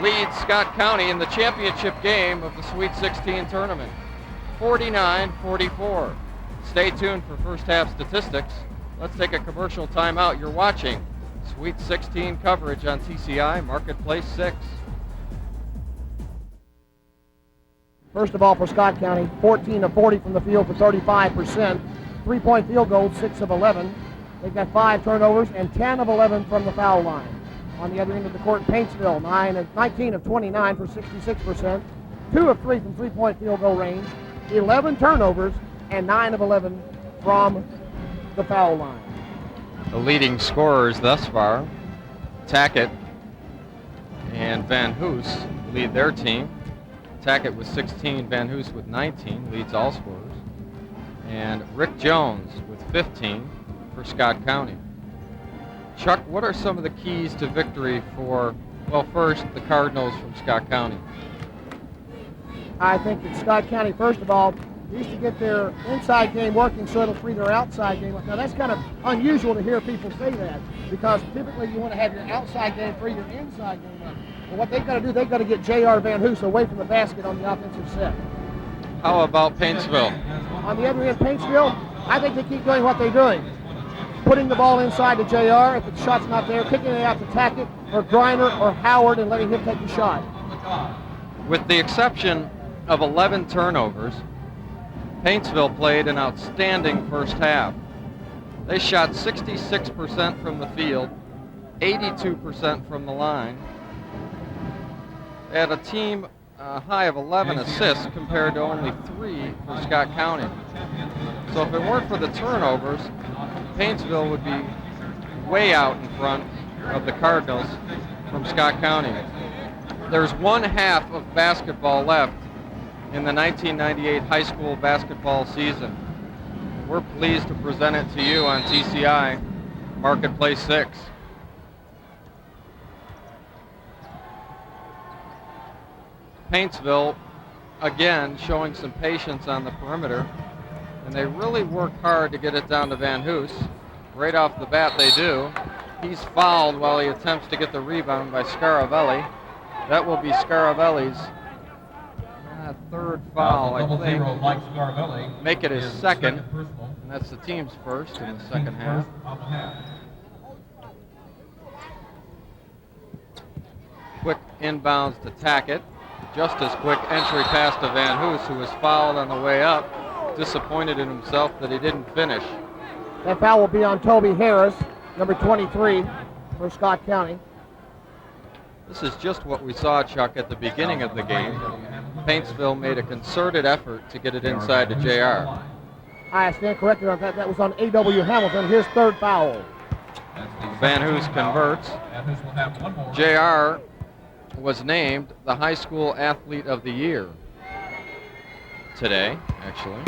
leads Scott County in the championship game of the Sweet 16 tournament, 49-44. Stay tuned for first half statistics. Let's take a commercial timeout. You're watching Sweet 16 coverage on TCI Marketplace 6. First of all, for Scott County, 14 of 40 from the field for 35%. 3-point field goal, 6 of 11. They've got 5 turnovers and 10 of 11 from the foul line. On the other end of the court, Paintsville, 19 of 29 for 66%. 2 of 3 from 3-point field goal range. 11 turnovers and 9 of 11 from the foul line. The leading scorers thus far, Tackett and Van Hoos, lead their team. Tackett with 16, Van Hoos with 19, leads all scorers. And Rick Jones with 15 for Scott County. Chuck, what are some of the keys to victory for, well, first, the Cardinals from Scott County? I think that Scott County, first of all, needs to get their inside game working so it'll free their outside game up. Now, that's kind of unusual to hear people say that, because typically you want to have your outside game free your inside game up. But what they've got to do, they've got to get J.R. Van Hoos away from the basket on the offensive set. How about Paintsville? On the other end, Paintsville, I think they keep doing what they're doing. Putting the ball inside to JR. If the shot's not there, kicking it out to Tackett or Griner or Howard and letting him take the shot. With the exception of 11 turnovers, Paintsville played an outstanding first half. They shot 66% from the field, 82% from the line. They had a team high of 11 assists compared to only 3 for Scott County. So if it weren't for the turnovers, Paintsville would be way out in front of the Cardinals from Scott County. There's 1 half of basketball left in the 1998 high school basketball season. We're pleased to present it to you on TCI Marketplace 6. Paintsville again, showing some patience on the perimeter. And they really work hard to get it down to Van Hoos. Right off the bat, they do. He's fouled while he attempts to get the rebound by Scaravelli. That will be Scaravelli's third foul, I think. Make it his second, and that's the team's first in the second half. Quick inbounds to Tackett. Just as quick entry pass to Van Hoos, who was fouled on the way up. Disappointed in himself that he didn't finish. That foul will be on Toby Harris, number 23 for Scott County. This is just what we saw, Chuck, at the beginning of the game. Paintsville made a concerted effort to get it inside to JR. I stand corrected on that. That was on A.W. Hamilton, his third foul. Van Hoos converts. JR was named the High School Athlete of the Year today, actually,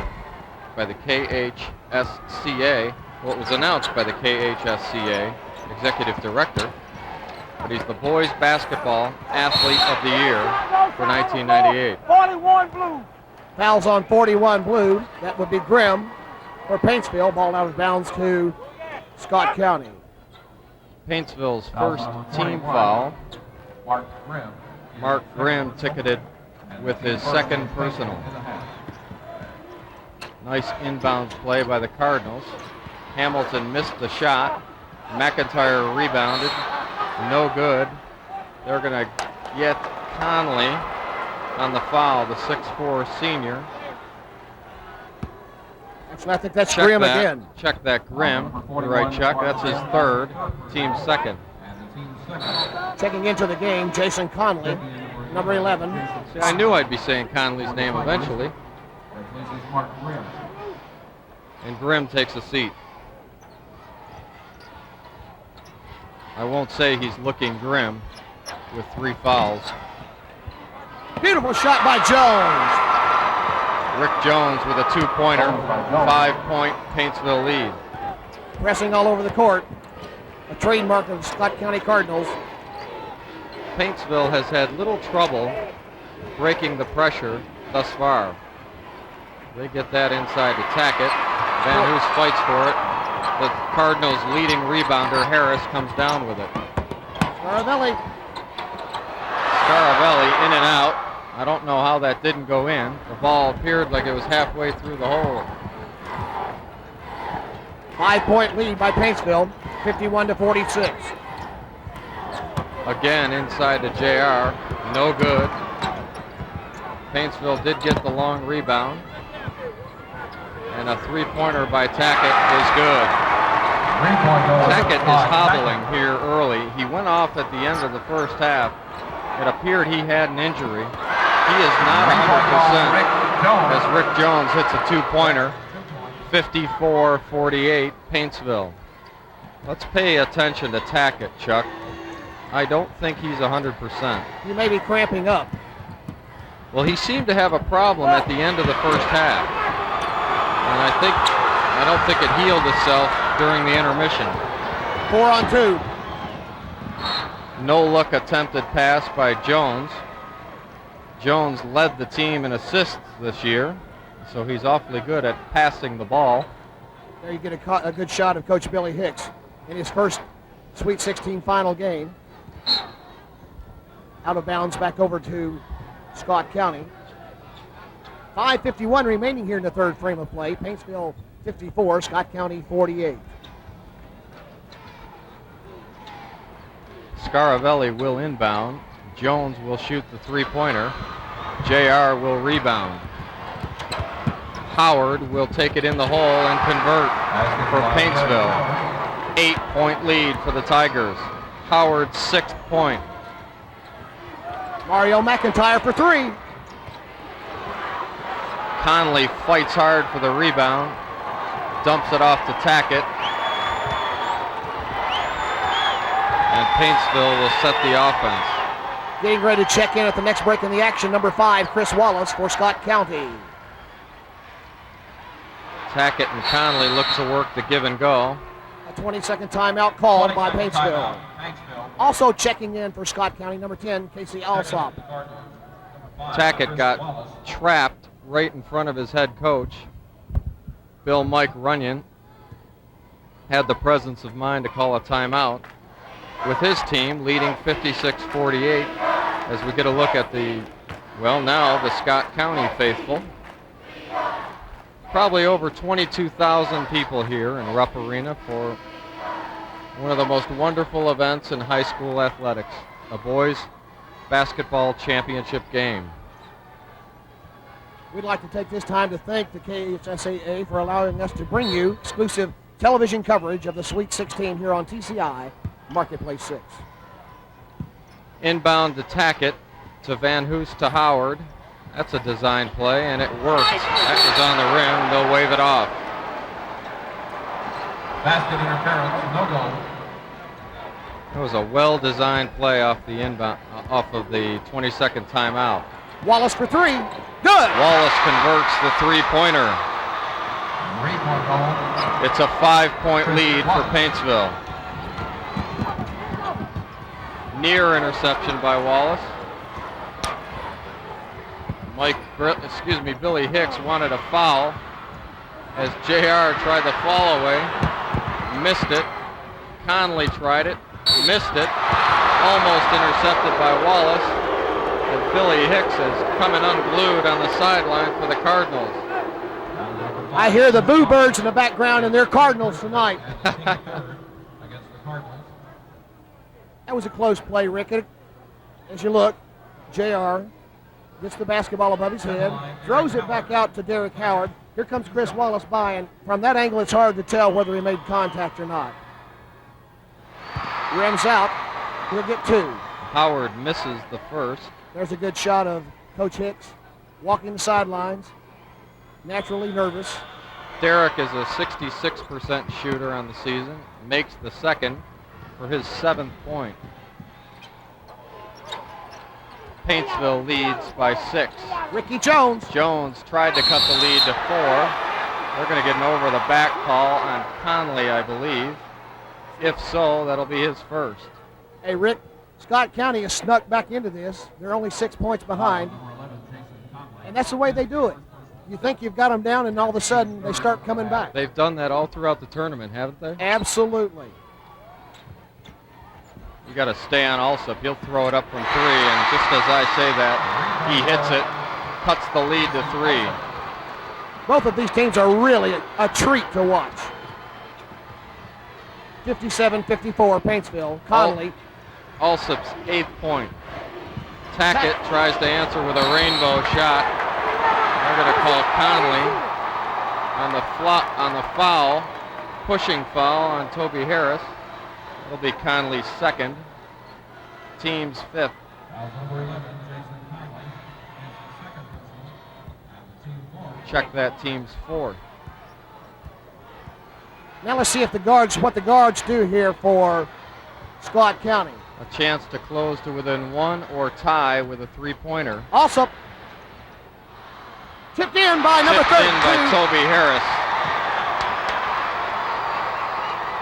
by the KHSCA. Well, it was announced by the KHSCA Executive Director, but he's the Boys Basketball Athlete of the Year for 1998. 41 blue. Fouls on 41 blue. That would be Grimm for Paintsville. Ball out of bounds to Scott County. Paintsville's first team foul. Mark Grimm ticketed with his second personal. Nice inbounds play by the Cardinals. Hamilton missed the shot. McIntyre rebounded. No good. They're going to get Conley on the foul, the 6'4 senior. Actually, I think that's Grimm again. Check that, Grimm. You're right, Chuck. That's his third, team's second. Checking into the game, Jason Conley, number 11. See, I knew I'd be saying Conley's name eventually. And Grimm takes a seat. I won't say he's looking grim with 3 fouls. Beautiful shot by Jones. Rick Jones with a 2-pointer, 5-point Paintsville lead. Pressing all over the court. A trademark of the Scott County Cardinals. Paintsville has had little trouble breaking the pressure thus far. They get that inside to Tackett. Van Hoos fights for it. The Cardinals' leading rebounder, Harris, comes down with it. Scaravelli in and out. I don't know how that didn't go in. The ball appeared like it was halfway through the hole. 5-point lead by Paintsville, 51-46. Again, inside to JR. No good. Paintsville did get the long rebound. And a 3-pointer by Tackett is good. Tackett is hobbling here early. He went off at the end of the first half. It appeared he had an injury. He is not 100% as Rick Jones hits a 2-pointer. 54-48, Paintsville. Let's pay attention to Tackett, Chuck. I don't think he's 100%. He may be cramping up. Well, he seemed to have a problem at the end of the first half. And I don't think it healed itself during the intermission. 4-on-2. No-look attempted pass by Jones. Jones led the team in assists this year, so he's awfully good at passing the ball. There you get a good shot of Coach Billy Hicks in his first Sweet 16 final game. Out of bounds back over to Scott County. 5:51 remaining here in the third frame of play. Paintsville 54, Scott County 48. Scaravelli will inbound. Jones will shoot the 3-pointer. JR will rebound. Howard will take it in the hole and convert for Paintsville. 8-point lead for the Tigers. Howard's 6th point. Mario McIntyre for 3. Conley fights hard for the rebound. Dumps it off to Tackett. And Paintsville will set the offense. Getting ready to check in at the next break in the action, number 5, Chris Wallace for Scott County. Tackett and Conley look to work the give and go. A 20-second timeout called by Paintsville. Also checking in for Scott County, number 10, Casey Alsop. Tackett got trapped right in front of his head coach. Bill Mike Runyon had the presence of mind to call a timeout with his team leading 56-48 as we get a look at the, well, now the Scott County faithful. Probably over 22,000 people here in Rupp Arena for one of the most wonderful events in high school athletics, a boys basketball championship game. We'd like to take this time to thank the KHSAA for allowing us to bring you exclusive television coverage of the Sweet 16 here on TCI Marketplace 6. Inbound to Tackett, to Van Hoos to Howard. That's a design play, and it worked. That was on the rim. They'll wave it off. Basket interference, no goal. It was a well-designed play off the inbound, off of the 22nd timeout. Wallace for three. Good. Wallace converts the three-pointer. 3-point goal. It's a 5-point lead for Paintsville. Near interception by Wallace. Billy Hicks wanted a foul as JR tried the fall away. Missed it. Conley tried it. Missed it. Almost intercepted by Wallace. And Billy Hicks is coming unglued on the sideline for the Cardinals. I hear the Boo Birds in the background, and they're Cardinals tonight. Against the Cardinals. That was a close play, Rick. As you look, JR gets the basketball above his head, throws it back out to Derek Howard. Here comes Chris Wallace by, and from that angle, it's hard to tell whether he made contact or not. Rims out. He'll get two. Howard misses the first. There's a good shot of Coach Hicks walking the sidelines, naturally nervous. Derek is a 66% shooter on the season, makes the second for his 7th point. Paintsville leads by 6. Ricky Jones. Jones tried to cut the lead to 4. They're going to get an over the back call on Conley, I believe. If so, that'll be his first. Hey, Rick, Scott County has snuck back into this. They're only 6 points behind, and that's the way they do it. You think you've got them down, and all of a sudden they start coming back. They've done that all throughout the tournament, haven't they? Absolutely. You got to stay on Alsop. He'll throw it up from 3, and just as I say that, he hits it, cuts the lead to 3. Both of these teams are really a treat to watch. 57-54, Paintsville. Conley. Alsop's 8th point. Tackett tries to answer with a rainbow shot. They're going to call Conley on the foul, pushing foul on Toby Harris. It'll be Conley's 2nd, team's 5th. Check that, team's 4th. Now let's see if what the guards do here for Scott County. A chance to close to within 1 or tie with a 3-pointer. Also tipped in by number 32. Tipped in by Toby Harris.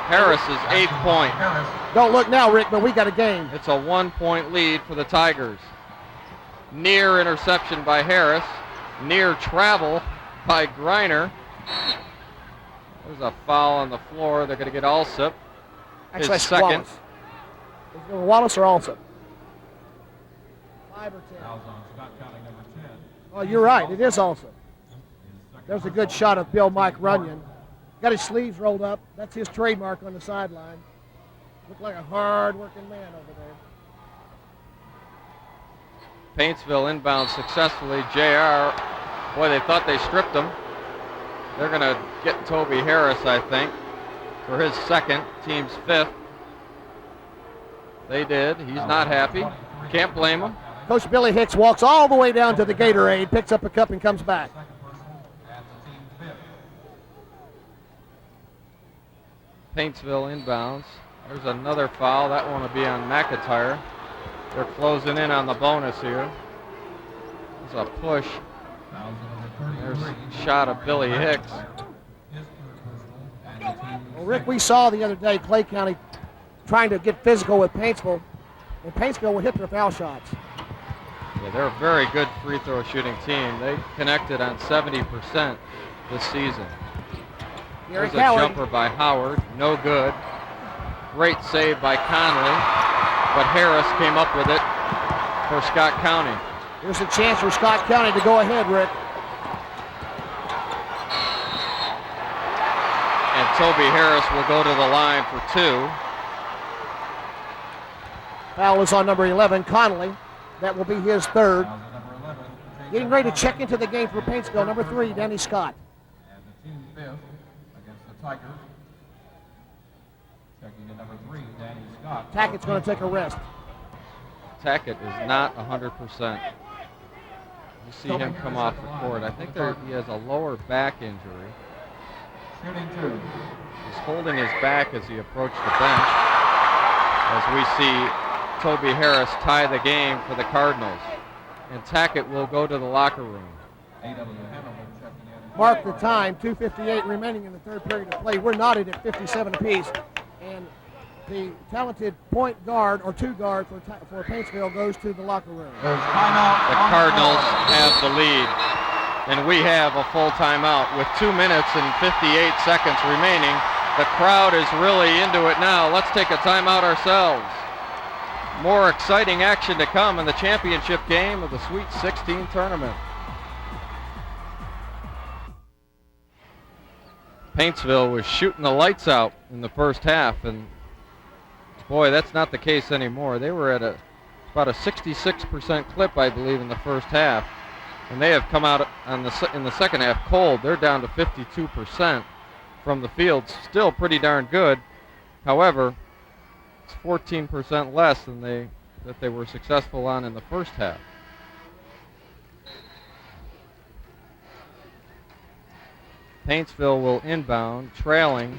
Harris's 8th point. Don't look now, Rick, but we got a game. It's a 1-point lead for the Tigers. Near interception by Harris. Near travel by Griner. There's a foul on the floor. They're going to get Alsop. His Actually, 2nd. Wallace. Is it Wallace or Alsop? 5 or 10. Oh, you're right. It is Alsop. There's a good shot of Bill Mike Runyon. Got his sleeves rolled up. That's his trademark on the sideline. Looked like a hard-working man over there. Paintsville inbounds successfully. JR, boy, they thought they stripped him. They're going to get Toby Harris, I think, for his 2nd, team's 5th. They did. He's not happy. Can't blame him. Coach Billy Hicks walks all the way down to the Gatorade, picks up a cup, and comes back. Paintsville inbounds. There's another foul. That one will be on McIntyre. They're closing in on the bonus here. There's a push. There's a shot of Billy Hicks. Well, Rick, we saw the other day Clay County trying to get physical with Paintsville, and Paintsville would hit their foul shots. Yeah, they're a very good free throw shooting team. They connected on 70% this season. There's a jumper by Howard, no good. Great save by Conley, but Harris came up with it for Scott County. Here's a chance for Scott County to go ahead, Rick. And Toby Harris will go to the line for 2. Foul is on number 11, Conley. That will be his third. Getting ready to check into the game for Paintsville, number 3, Danny Scott. And the team fifth against the Tigers. Checking in number 3, Danny Scott. Tackett's going to take a rest. Tackett is not 100%. You see him come off the court. I think he has a lower back injury. Shooting 2. He's holding his back as he approached the bench. As we see Toby Harris tie the game for the Cardinals. And Tackett will go to the locker room. Mark the time, 2:58 remaining in the third period of play. We're knotted at 57 apiece. And the talented point guard or 2 guard for Paintsville goes to the locker room. There's timeout. The Cardinals have the lead. And we have a full timeout with 2 minutes and 58 seconds remaining. The crowd is really into it now. Let's take a timeout ourselves. More exciting action to come in the championship game of the Sweet 16 tournament. Paintsville was shooting the lights out in the first half, and boy, that's not the case anymore. They were at about a 66% clip, I believe, in the first half, and they have come out in the second half cold. They're down to 52% from the field. Still pretty darn good. However, it's 14% less than they were successful on in the first half. Paintsville will inbound, trailing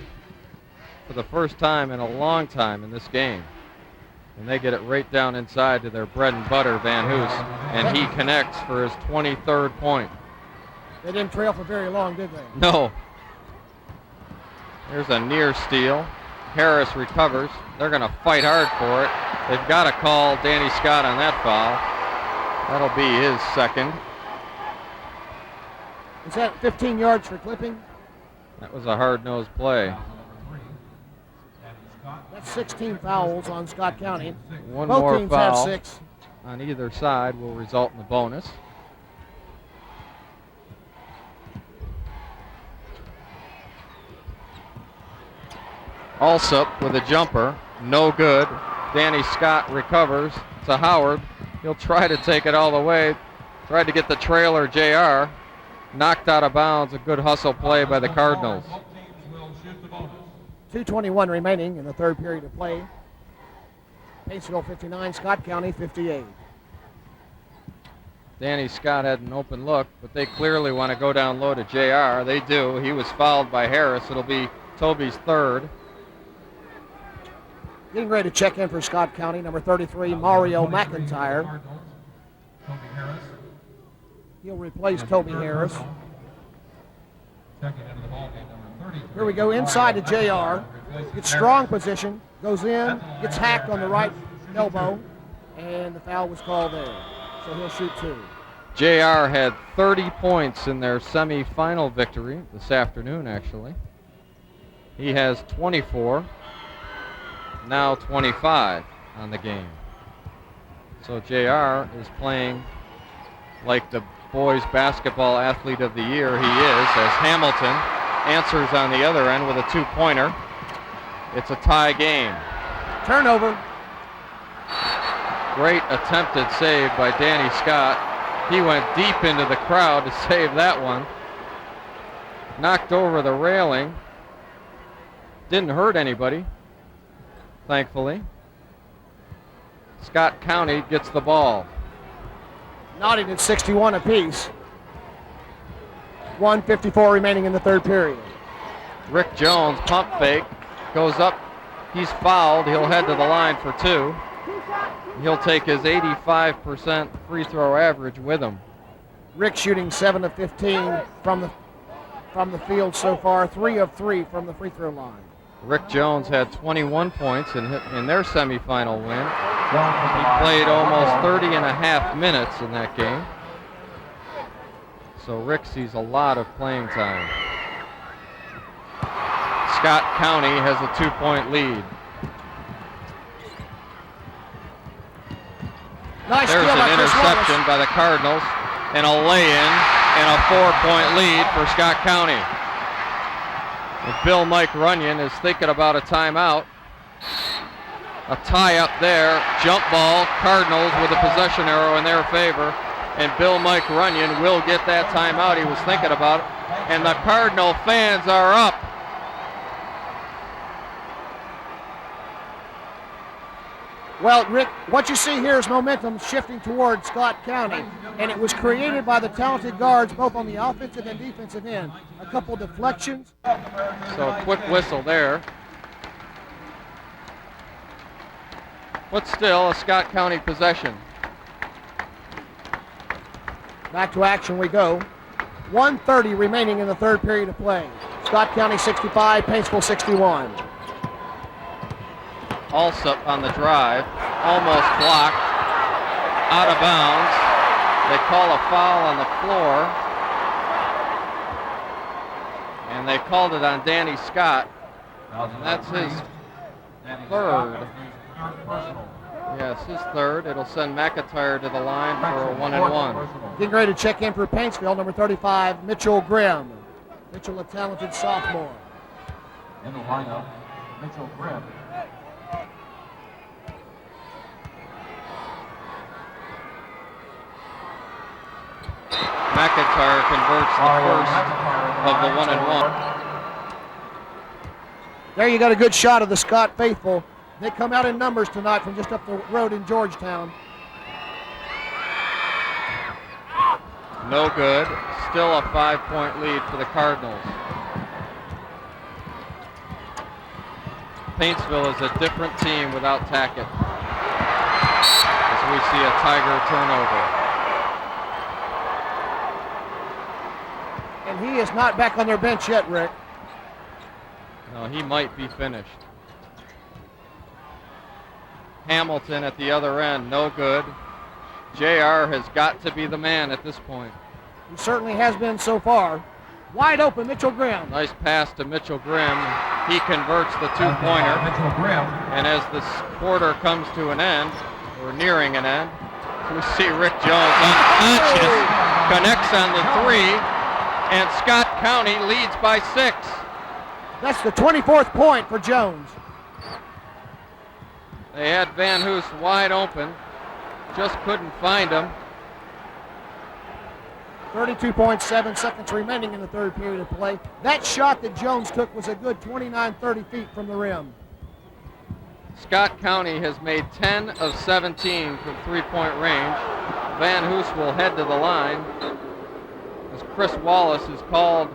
for the first time in a long time in this game. And they get it right down inside to their bread and butter, Van Hoos, and he connects for his 23rd point. They didn't trail for very long, did they? No. There's a near steal. Harris recovers. They're going to fight hard for it. They've got to call Danny Scott on that foul. That'll be his second. Is that 15 yards for clipping? That was a hard-nosed play. That's 16 fouls on Scott County. One Both more teams foul have 6. on either side will result in a bonus. Alsup with a jumper, no good. Danny Scott recovers to Howard. He'll try to take it all the way. Tried to get the trailer, JR. Knocked out of bounds. A good hustle play by the Cardinals. 2:21 remaining in the third period of play. Paintsville 59, Scott County 58. Danny Scott had an open look, but they clearly want to go down low to JR. They do. He was fouled by Harris. It'll be Toby's third. Getting ready to check in for Scott County, number 33, Mario McIntyre. He'll replace Toby Harris. Here we go inside to JR. Gets strong position, goes in, gets hacked on the right elbow, and the foul was called there. So he'll shoot 2. JR had 30 points in their semifinal victory this afternoon, actually. He has 24, now 25 on the game. So JR is playing like the boys basketball athlete of the year he is, as Hamilton answers on the other end with a 2-pointer. It's a tie game. Turnover. Great attempted save by Danny Scott. He went deep into the crowd to save that one. Knocked over the railing. Didn't hurt anybody, thankfully. Scott County gets the ball. Knotted at 61 apiece. 1:54 remaining in the third period. Rick Jones, pump fake, goes up. He's fouled. He'll head to the line for 2. He'll take his 85% free throw average with him. Rick shooting 7 of 15 from the field so far, 3 of 3 from the free throw line. Rick Jones had 21 points in their semifinal win. He played almost 30 and a half minutes in that game. So Rick sees a lot of playing time. Scott County has a 2-point lead. Nice There's steal by an Chris interception Wallace. by the Cardinals and a lay-in and a 4-point lead for Scott County. And Bill Mike Runyon is thinking about a timeout. A tie up there, jump ball, Cardinals with a possession arrow in their favor. And Bill Mike Runyon will get that timeout. He was thinking about it. And the Cardinal fans are up. Well, Rick, what you see here is momentum shifting towards Scott County, and it was created by the talented guards both on the offensive and defensive end. A couple deflections. So a quick whistle there. But still a Scott County possession. Back to action we go. 1:30 remaining in the third period of play. Scott County 65, Paintsville 61. Alsup on the drive, almost blocked, out of bounds. They call a foul on the floor. And they called it on Danny Scott. And that's his third. Yes, his third. It'll send McIntyre to the line for a 1-and-1. Getting ready to check in for Paintsville, number 35, Mitchell Grimm. Mitchell, a talented sophomore. In the lineup, Mitchell Grimm. McIntyre converts the first of the 1-and-1. There you got a good shot of the Scott faithful. They come out in numbers tonight from just up the road in Georgetown. No good. Still a 5-point lead for the Cardinals. Paintsville is a different team without Tackett. As we see a Tiger turnover. And he is not back on their bench yet, Rick. No, he might be finished. Hamilton at the other end, no good. JR has got to be the man at this point. He certainly has been so far. Wide open, Mitchell Grimm. Nice pass to Mitchell Grimm. He converts the two-pointer. Mitchell Grimm. And as this quarter comes to an end, or nearing an end, we see Rick Jones unconscious, connects on the three, and Scott County leads by 6. That's the 24th point for Jones. They had Van Hoos wide open, just couldn't find him. 32.7 seconds remaining in the third period of play. That shot that Jones took was a good 29-30 feet from the rim. Scott County has made 10 of 17 from three-point range. Van Hoos will head to the line as Chris Wallace is called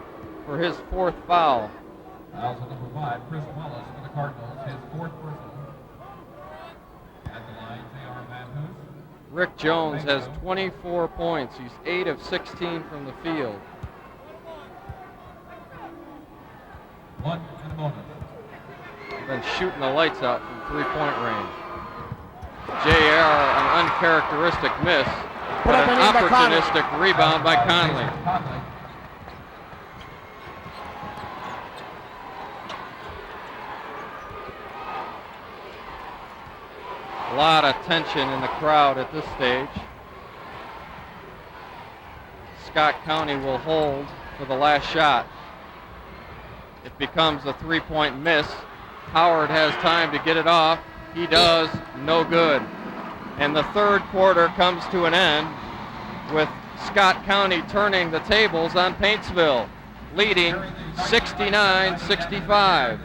for his 4th foul. Also number 5, Chris Wallace for the Cardinals, his 4th personal. At the line, J.R. Van Hoos. Rick Jones has 24 points. He's 8 of 16 from the field. 1 and a bonus. Been shooting the lights out from three-point range. JR, an uncharacteristic miss, but an opportunistic rebound by Conley. A lot of tension in the crowd at this stage. Scott County will hold for the last shot. It becomes a three-point miss. Howard has time to get it off. He does, no good. And the third quarter comes to an end with Scott County turning the tables on Paintsville, leading 69-65.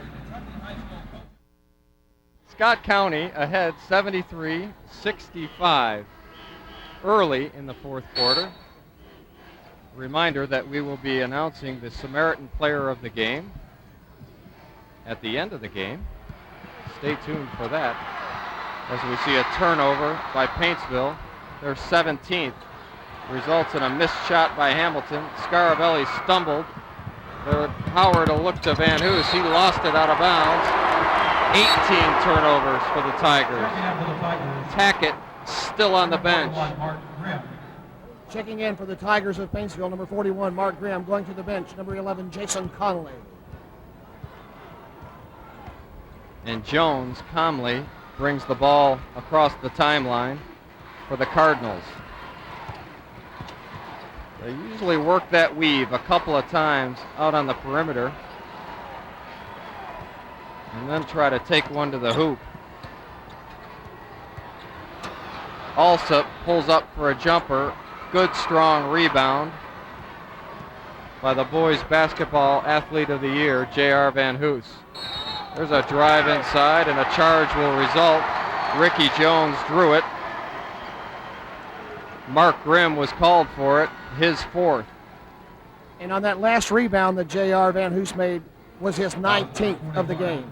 Scott County ahead 73-65 early in the fourth quarter. Reminder that we will be announcing the Samaritan Player of the Game at the end of the game. Stay tuned for that. As we see a turnover by Paintsville, their 17th, results in a missed shot by Hamilton. Scaravelli stumbled. Howard will look to Van Hoos. He lost it out of bounds. 18 turnovers for the Tigers. Checking in for the Tigers. Tackett still on the bench. 41, Mark Grimm. Checking in for the Tigers of Paintsville, number 41, Mark Graham. Going to the bench, number 11, Jason Conley. And Jones calmly brings the ball across the timeline for the Cardinals. They usually work that weave a couple of times out on the perimeter and then try to take one to the hoop. Alsop pulls up for a jumper. Good strong rebound by the boys basketball athlete of the year, J.R. Van Hoos. There's a drive inside and a charge will result. Ricky Jones drew it. Mark Grimm was called for it, his fourth. And on that last rebound that J.R. Van Hoos made was his 19th of the game.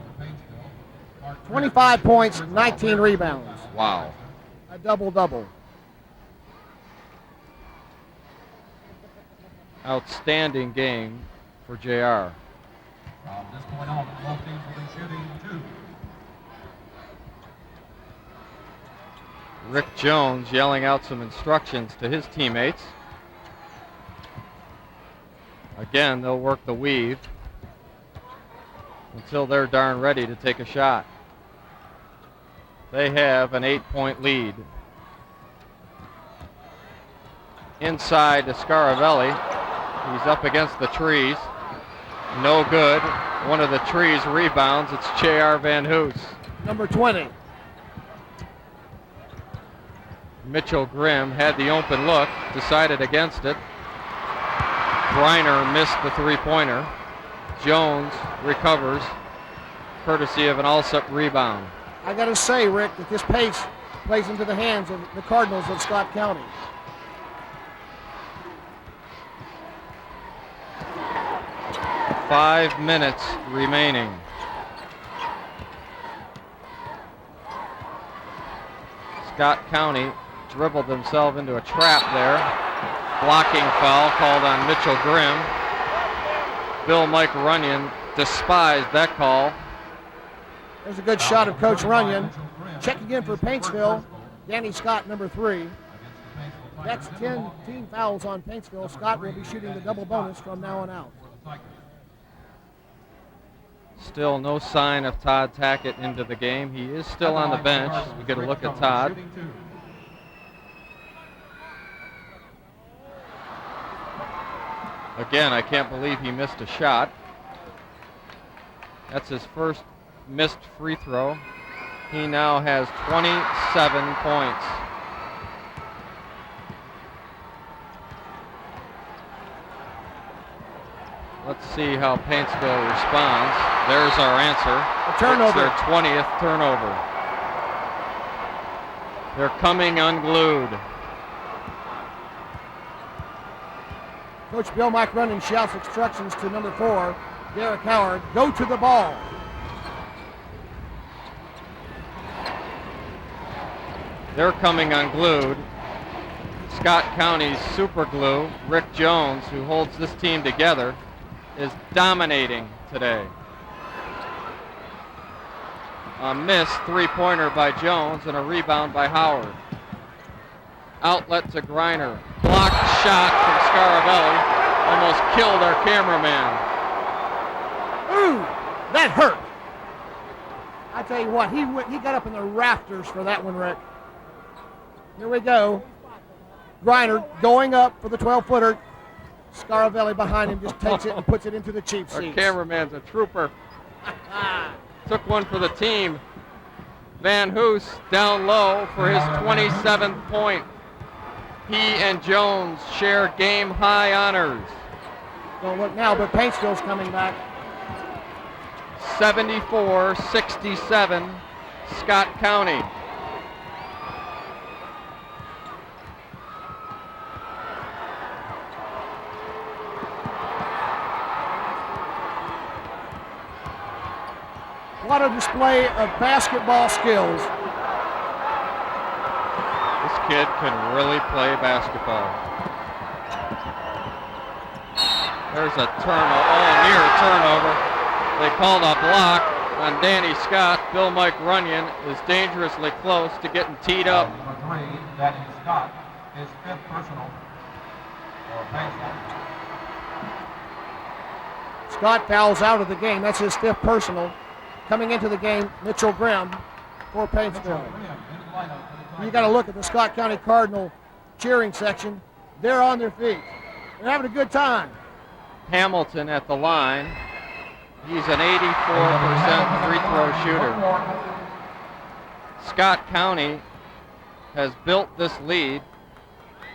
25 points, 19 rebounds. Wow. A double-double. Outstanding game for JR. From this point on, both teams will be shooting 2. Rick Jones yelling out some instructions to his teammates. Again, they'll work the weave until they're darn ready to take a shot. They have an 8-point lead. Inside to Scaravelli. He's up against the trees. No good. One of the trees rebounds. It's J.R. Van Hoos. Number 20. Mitchell Grimm had the open look, decided against it. Griner missed the three-pointer. Jones recovers, courtesy of an Alsop rebound. I got to say, Rick, that this pace plays into the hands of the Cardinals of Scott County. Five minutes remaining. Scott County dribbled themselves into a trap there. Blocking foul called on Mitchell Grimm. Bill Mike Runyon despised that call. There's a good shot of Coach Runyon. Checking in for Paintsville, Danny Scott, number 3. That's 10 team fouls on Paintsville. Scott will be shooting the double bonus from now on out. Still no sign of Todd Tackett into the game. He is still on the bench. We get a look at Todd. Again, I can't believe he missed a shot. That's his first missed free throw. He now has 27 points. Let's see how Paintsville responds. There's our answer. A turnover. It's their 20th turnover. They're coming unglued. Coach Bill Mike Runyon shouts instructions to number 4, Derek Howard. Go to the ball. They're coming unglued. Scott County's super glue, Rick Jones, who holds this team together, is dominating today. A missed three-pointer by Jones and a rebound by Howard. Outlet to Griner. Blocked shot from Scaravelli. Almost killed our cameraman. Ooh, that hurt. I tell you what, he got up in the rafters for that one, Rick. Here we go. Griner going up for the 12-footer. Scaravelli behind him just takes it and puts it into the cheap Our seats. cameraman's a trooper. Took one for the team. Van Hoos down low for his 27th point. He and Jones share game high honors. Don't look now, but Paintsville's coming back. 74-67, Scott County. What a display of basketball skills. This kid can really play basketball. There's a turnover, near turnover. They called a block on Danny Scott. Bill Mike Runyon is dangerously close to getting teed up. Number 3, Danny Scott, his 5th personal for Paintsville. Scott fouls out of the game. That's his 5th personal. Coming into the game, Mitchell Grimm for Paintsville. You got to look at the Scott County Cardinal cheering section. They're on their feet. They're having a good time. Hamilton at the line. He's an 84% free throw shooter. Scott County has built this lead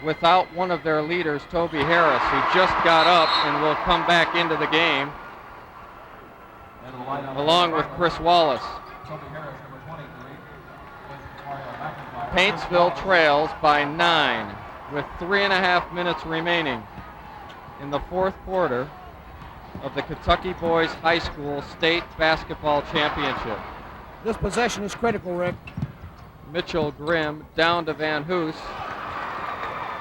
without one of their leaders, Toby Harris, who just got up and will come back into the game, along with Chris Wallace. Paintsville trails by 9 with 3.5 minutes remaining in the 4th quarter of the Kentucky Boys High School State Basketball Championship. This possession is critical, Rick. Mitchell Grimm down to Van Hoos.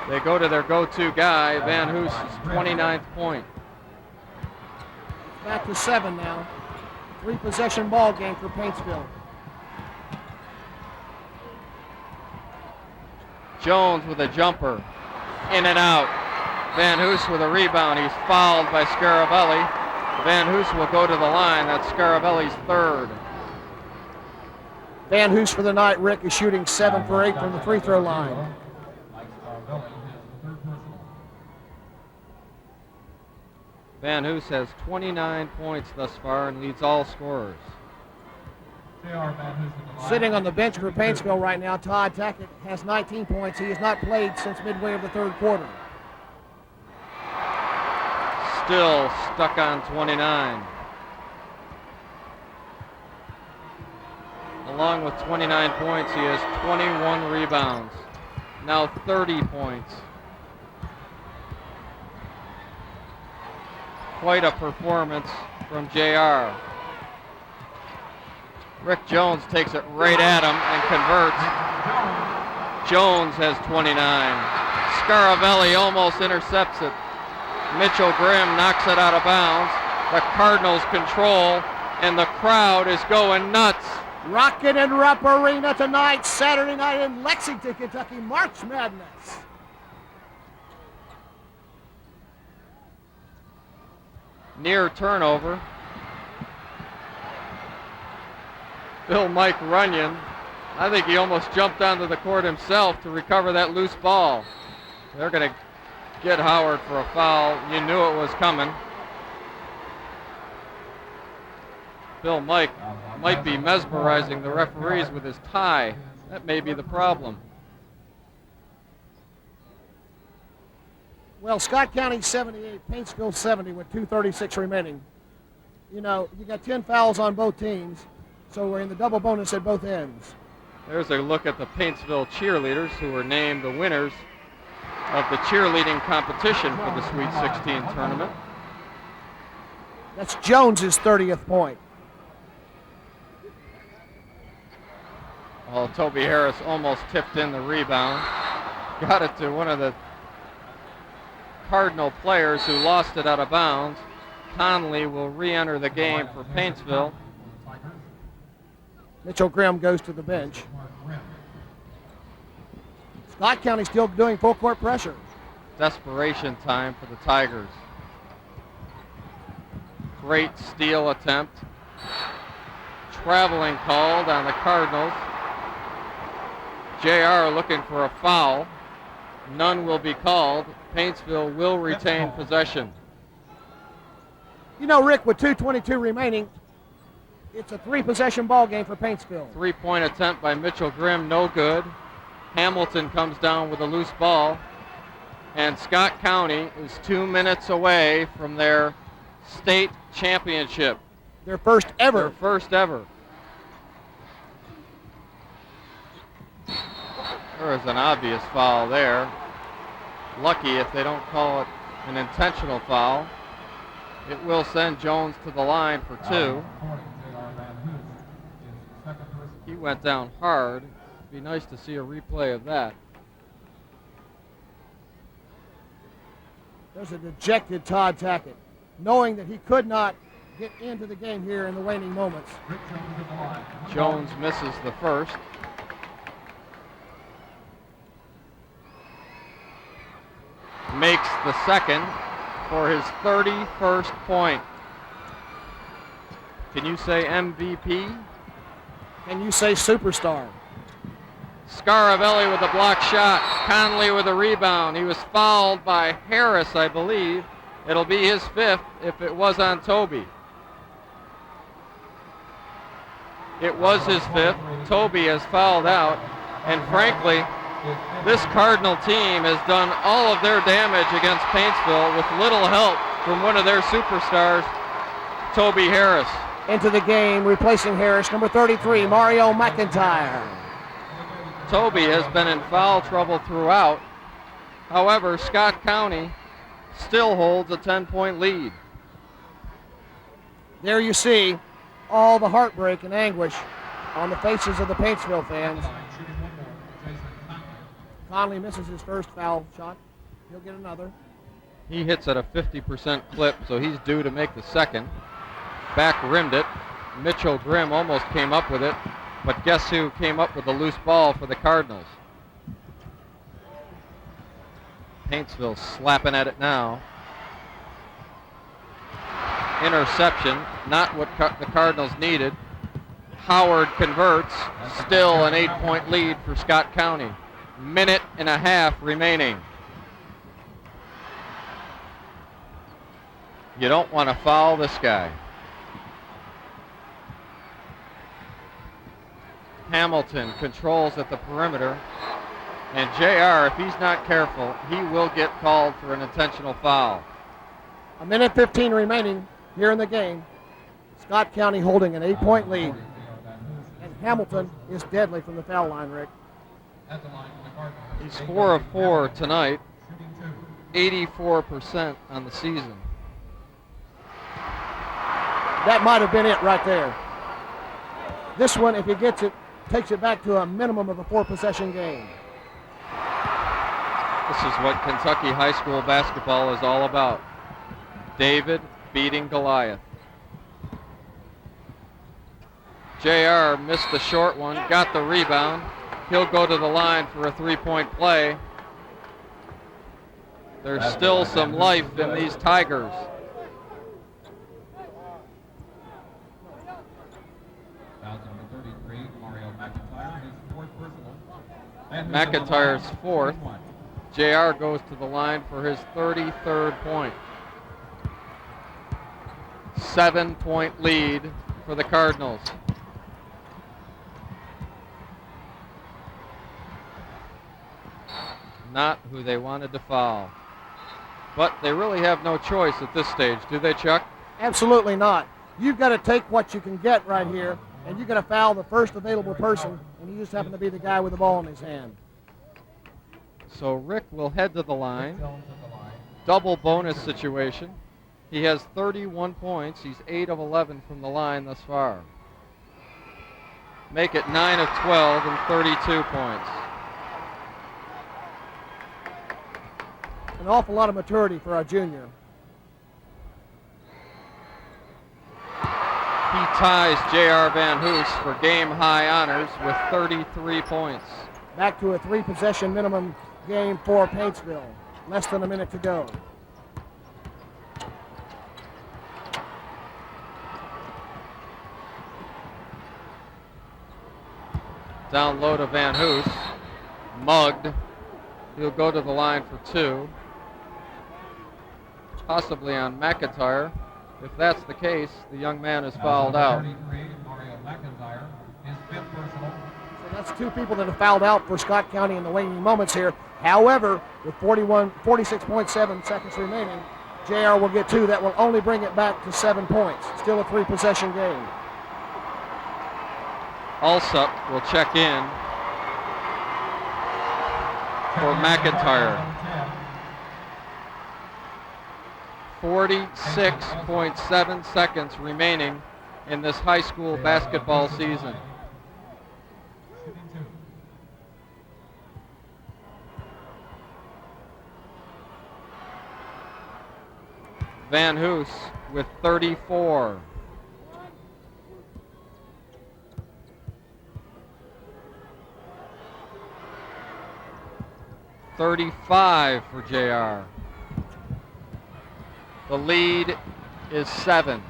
They go to their go-to guy, Van Hoos' 29th point. Back to 7 now. 3-possession ball game for Paintsville. Jones with a jumper, in and out. Van Hoos with a rebound. He's fouled by Scaravelli. Van Hoos will go to the line. That's Scaravelli's 3rd. Van Hoos for the night, Rick, is shooting 7 for 8 from the free throw line. Van Hoos has 29 points thus far and leads all scorers. Sitting on the bench for Paintsville right now, Todd Tackett has 19 points. He has not played since midway of the 3rd quarter. Still stuck on 29. Along with 29 points, he has 21 rebounds. Now 30 points. Quite a performance from JR. Rick Jones takes it right at him and converts. Jones has 29. Scaravelli almost intercepts it. Mitchell Grimm knocks it out of bounds. The Cardinals control, and the crowd is going nuts. Rockin' and Rupp Arena tonight, Saturday night in Lexington, Kentucky, March Madness. Near turnover. Bill Mike Runyon, I think he almost jumped onto the court himself to recover that loose ball. They're going to get Howard for a foul. You knew it was coming. Bill Mike might be mesmerizing the referees with his tie. That may be the problem. Well, Scott County 78, Paintsville 70 with 2:36 remaining. You know, you got 10 fouls on both teams, so we're in the double bonus at both ends. There's a look at the Paintsville cheerleaders who were named the winners of the cheerleading competition for the Sweet 16 tournament. That's Jones's 30th point. Well, Toby Harris almost tipped in the rebound. Got it to one of the Cardinal players who lost it out of bounds. Conley will re-enter the game for Paintsville. Mitchell Grimm goes to the bench. Scott County still doing full court pressure. Desperation time for the Tigers. Great steal attempt. Traveling called on the Cardinals. JR looking for a foul. None will be called. Paintsville will retain possession. You know, Rick, with 2:22 remaining, it's a 3-possession ball game for Paintsville. 3-point attempt by Mitchell Grimm, no good. Hamilton comes down with a loose ball. And Scott County is 2 minutes away from their state championship. Their first ever. Their first ever. There is an obvious foul there. Lucky if they don't call it an intentional foul. It will send Jones to the line for 2. He went down hard. It'd be nice to see a replay of that. There's a dejected Todd Tackett, knowing that he could not get into the game here in the waning moments. Jones misses the first. Makes the second for his 31st point. Can you say MVP? Can you say superstar? Scaravelli with a block shot. Conley with a rebound. He was fouled by Harris, I believe. It'll be his fifth if it was on Toby. It was his fifth. Toby has fouled out. And frankly, this Cardinal team has done all of their damage against Paintsville with little help from one of their superstars, Toby Harris. Into the game, replacing Harris, number 33, Mario McIntyre. Toby has been in foul trouble throughout. However, Scott County still holds a 10-point lead. There you see all the heartbreak and anguish on the faces of the Paintsville fans. Conley misses his first foul shot. He'll get another. He hits at a 50% clip, so he's due to make the second. Back rimmed it. Mitchell Grimm almost came up with it, but guess who came up with the loose ball for the Cardinals? Paintsville slapping at it now. Interception, not what the Cardinals needed. Howard converts, still an 8-point lead for Scott County. Minute and a half remaining. You don't want to foul this guy. Hamilton controls at the perimeter. And JR, if he's not careful, he will get called for an intentional foul. A minute 15 remaining here in the game. Scott County holding an 8-point lead. And Hamilton is deadly from the foul line, Rick. He's 4 of 4 tonight, 84% on the season. That might have been it right there. This one, if he gets it, takes it back to a minimum of a 4-possession game. This is what Kentucky high school basketball is all about. David beating Goliath. JR missed the short one, got the rebound. He'll go to the line for a 3-point play. There's still some life in these Tigers. McIntyre's fourth. JR goes to the line for his 33rd point. 7-point lead for the Cardinals. Not who they wanted to foul. But they really have no choice at this stage, do they, Chuck? Absolutely not. You've got to take what you can get right here, and you've got to foul the first available person, and he just happened to be the guy with the ball in his hand. So Rick will head to the line. Double bonus situation. He has 31 points. He's 8 of 11 from the line thus far. Make it 9 of 12 and 32 points. An awful lot of maturity for our junior. He ties J.R. Van Hoos for game-high honors with 33 points. Back to a 3-possession minimum game for Paintsville. Less than a minute to go. Down low to Van Hoos. Mugged. He'll go to the line for 2. Possibly on McIntyre. If that's the case, the young man is fouled out. So that's 2 people that have fouled out for Scott County in the waning moments here. However, with 46.7 seconds remaining, JR will get 2. That will only bring it back to 7 points. Still a 3-possession game. Alsup will check in for McIntyre. 46.7 seconds remaining in this high school basketball season. Van Hoos with 34. .35 for JR. The lead is 7.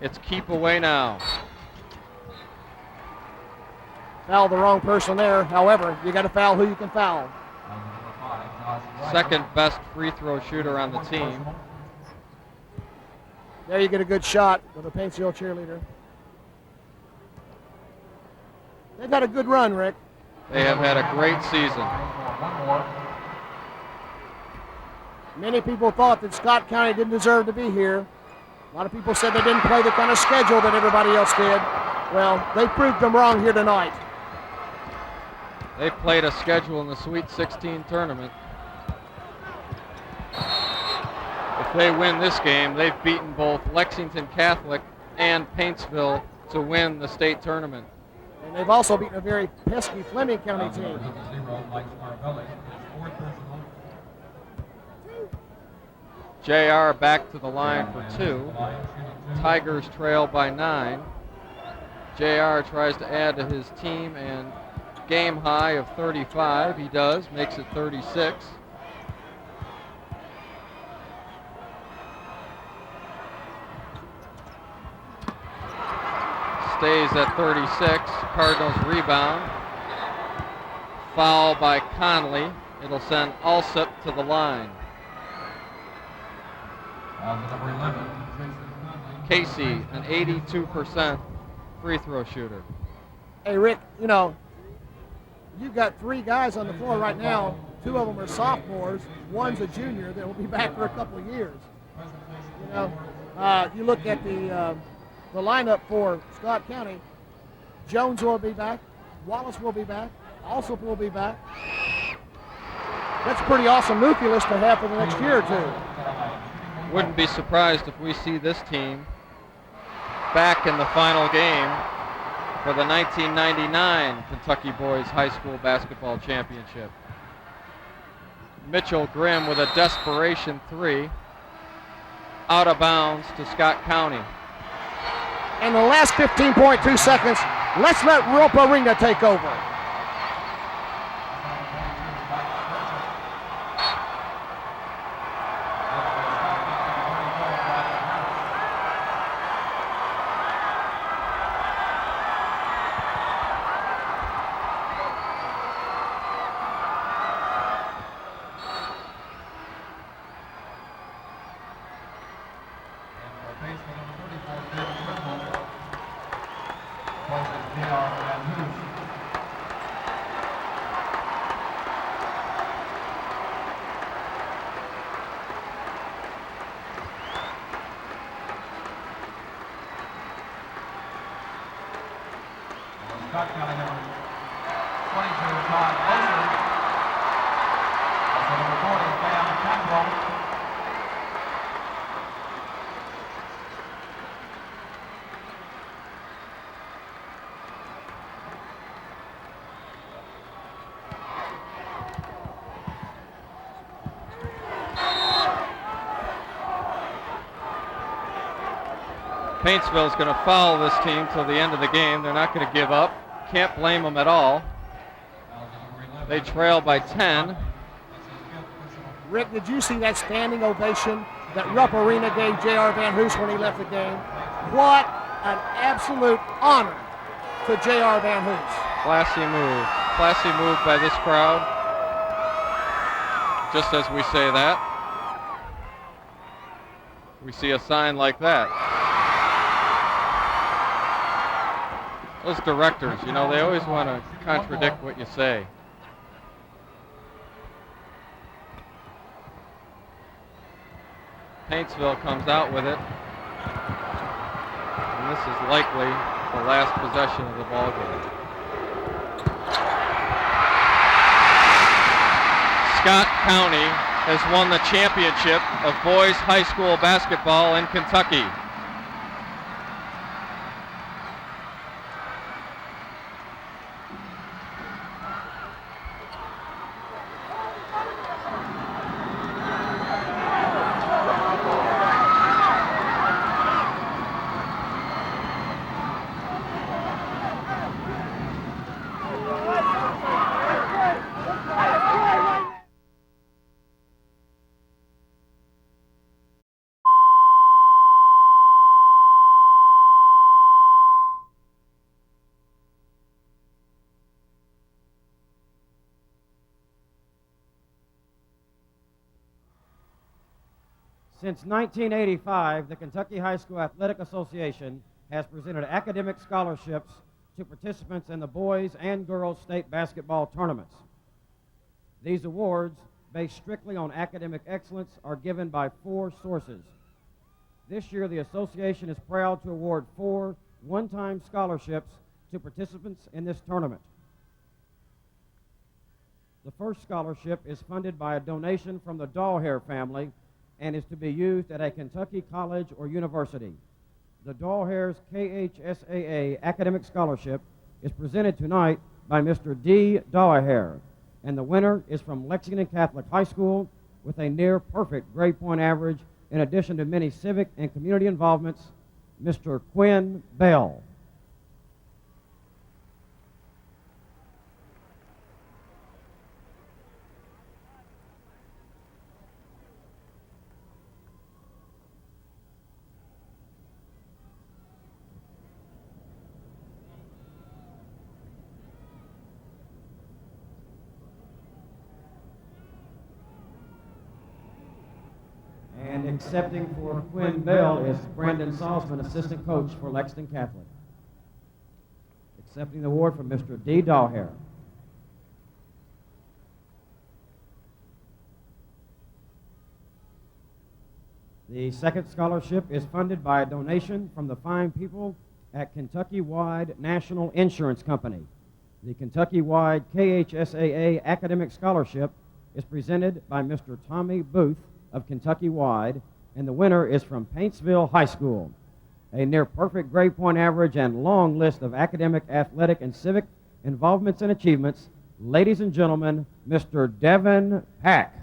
It's keep away now. Foul the wrong person there. However, you got to foul who you can foul. Second best free throw shooter on the team. There you get a good shot with a Paintsville cheerleader. They've had a good run, Rick. They have had a great season. Many people thought that Scott County didn't deserve to be here. A lot of people said they didn't play the kind of schedule that everybody else did. Well, they proved them wrong here tonight. They played a schedule in the Sweet 16 tournament. If they win this game, they've beaten both Lexington Catholic and Paintsville to win the state tournament. And they've also beaten a very pesky Fleming County team. JR back to the line for 2. Tigers trail by 9. JR tries to add to his team and game high of 35. He does, makes it 36. Stays at 36. Cardinals rebound. Foul by Conley. It'll send Alsop to the line. Casey, an 82% free throw shooter. Hey, Rick, you know, you've got 3 guys on the floor right now. 2 of them are sophomores. One's a junior that will be back for a couple of years. You know, you look at the lineup for Scott County. Jones will be back. Wallace will be back. Alsop will be back. That's a pretty awesome nucleus to have for the next year or 2. Wouldn't be surprised if we see this team back in the final game for the 1999 Kentucky Boys High School Basketball Championship. Mitchell Grimm with a desperation 3. Out of bounds to Scott County. In the last 15.2 seconds, let's let Rope Arena take over. Scott County number 22, Todd Olsen. Also number 40, Cam Campbell. Paintsville's going to foul this team till the end of the game. They're not going to give up. Can't blame them at all. They trail by 10. Rick, did you see that standing ovation that Rupp Arena gave J.R. Van Hoos when he left the game? What an absolute honor to J.R. Van Hoos. Classy move. Classy move by this crowd. Just as we say that, we see a sign like that. Those directors, you know, they always want to contradict what you say. Paintsville comes out with it. And this is likely the last possession of the ball game. Scott County has won the championship of boys high school basketball in Kentucky. Since 1985, the Kentucky High School Athletic Association has presented academic scholarships to participants in the boys and girls state basketball tournaments. These awards, based strictly on academic excellence, are given by 4 sources. This year, the association is proud to award 4 one-time scholarships to participants in this tournament. The first scholarship is funded by a donation from the Dahlhair family and is to be used at a Kentucky college or university. The Dahlhair's KHSAA Academic Scholarship is presented tonight by Mr. D. Dahlhair, and the winner is from Lexington Catholic High School with a near-perfect grade point average in addition to many civic and community involvements, Mr. Quinn Bell. And accepting for Quinn Bell is Brandon Salzman, assistant coach for Lexington Catholic. Accepting the award from Mr. D. Dahlhair. The second scholarship is funded by a donation from the fine people at Kentucky-wide National Insurance Company. The Kentucky-wide KHSAA Academic Scholarship is presented by Mr. Tommy Booth of Kentucky-wide, and the winner is from Paintsville High School. A near-perfect grade point average and long list of academic, athletic, and civic involvements and achievements, ladies and gentlemen, Mr. Devin Pack.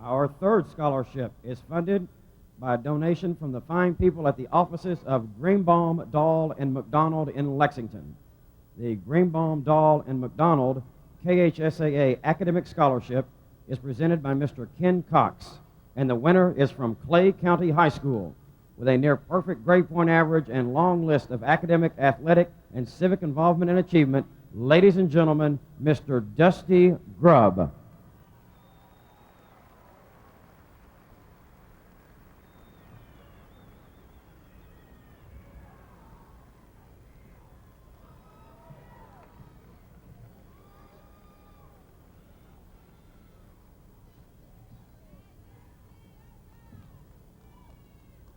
Our third scholarship is funded by a donation from the fine people at the offices of Greenbaum, Dahl, and McDonald in Lexington. The Greenbaum, Dahl, and McDonald KHSAA Academic Scholarship is presented by Mr. Ken Cox, and the winner is from Clay County High School with a near-perfect grade point average and long list of academic, athletic, and civic involvement and achievement, ladies and gentlemen, Mr. Dusty Grubb.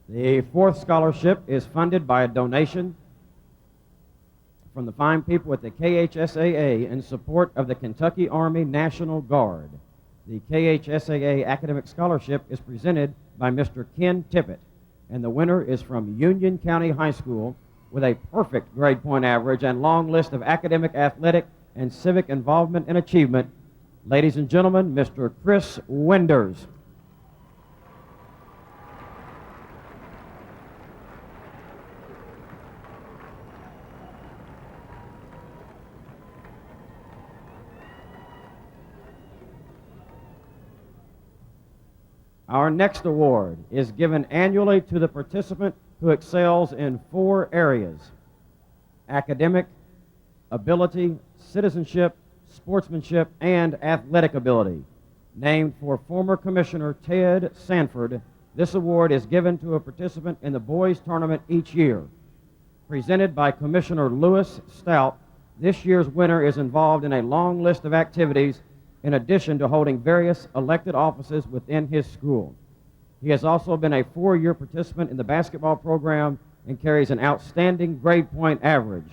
The fourth scholarship is funded by a donation from the fine people at the KHSAA in support of the Kentucky Army National Guard. The KHSAA Academic Scholarship is presented by Mr. Ken Tippett, and the winner is from Union County High School with a perfect grade point average and long list of academic, athletic, and civic involvement and achievement. Ladies and gentlemen, Mr. Chris Winders. Our next award is given annually to the participant who excels in 4 areas: academic, ability, citizenship, sportsmanship, and athletic ability. Named for former Commissioner Ted Sanford, this award is given to a participant in the boys tournament each year. Presented by Commissioner Lewis Stout, this year's winner is involved in a long list of activities in addition to holding various elected offices within his school. He has also been a 4-year participant in the basketball program and carries an outstanding grade point average.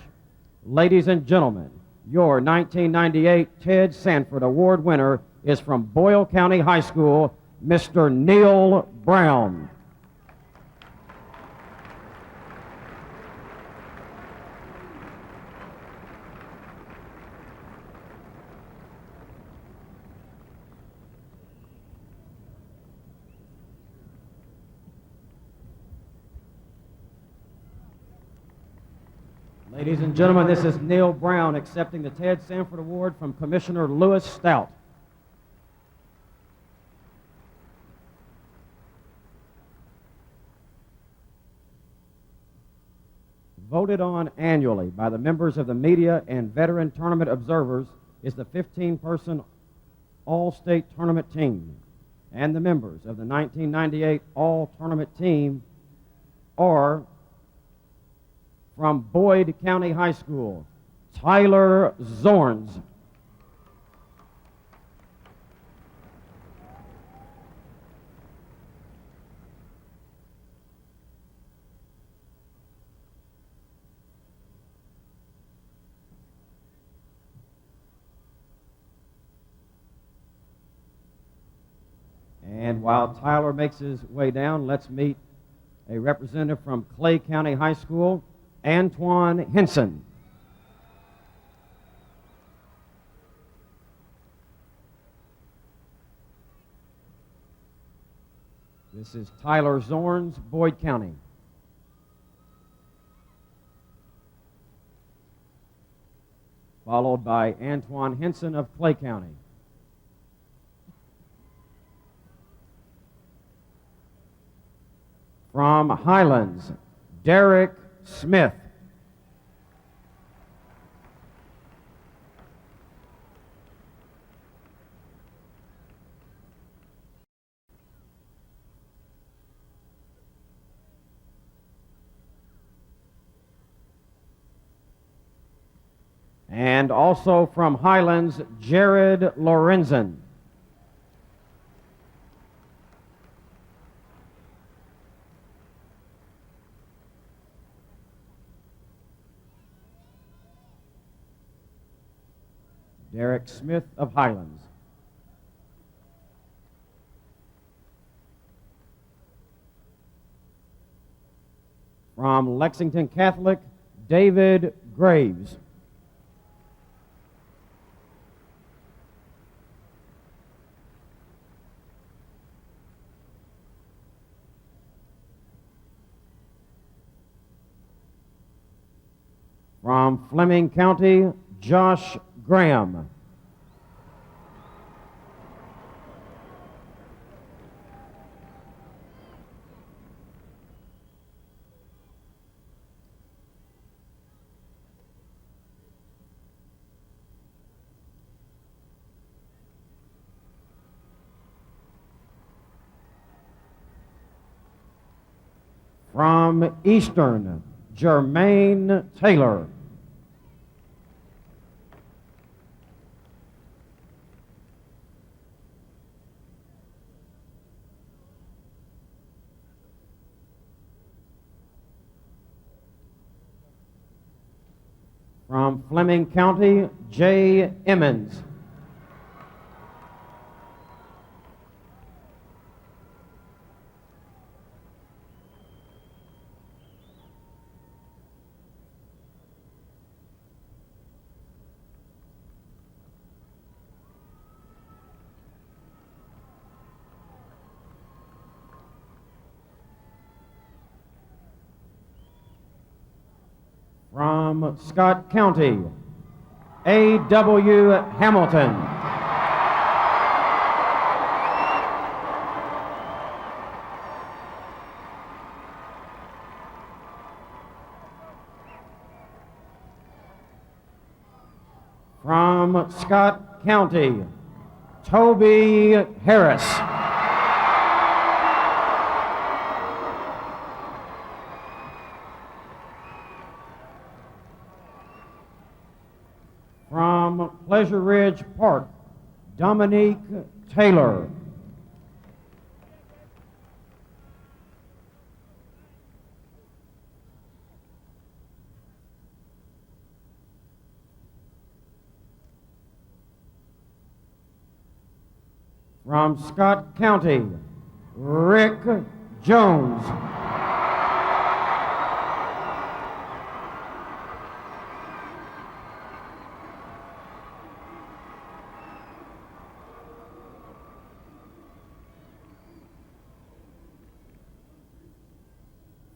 Ladies and gentlemen, your 1998 Ted Sanford Award winner is from Boyle County High School, Mr. Neil Brown. Ladies and gentlemen, this is Neil Brown accepting the Ted Sanford Award from Commissioner Lewis Stout. voted on annually by the members of the media and veteran tournament observers is the 15-person All-State Tournament team. And the members of the 1998 All-Tournament team are from Boyd County High School, Tyler Zorns. And while Tyler makes his way down, let's meet a representative from Clay County High School, Antoine Henson. This is Tyler Zorns, Boyd County. Followed by Antoine Henson of Clay County. From Highlands, Derek Smith. And also from Highlands, Jared Lorenzen. Derek Smith of Highlands. From Lexington Catholic, David Graves. From Fleming County, Josh Graham. From Eastern, Jermaine Taylor. From Fleming County, Jay Emmons. From Scott County, A.W. Hamilton. From Scott County, Toby Harris. From Pleasure Ridge Park, Dominique Taylor. From Scott County, Rick Jones.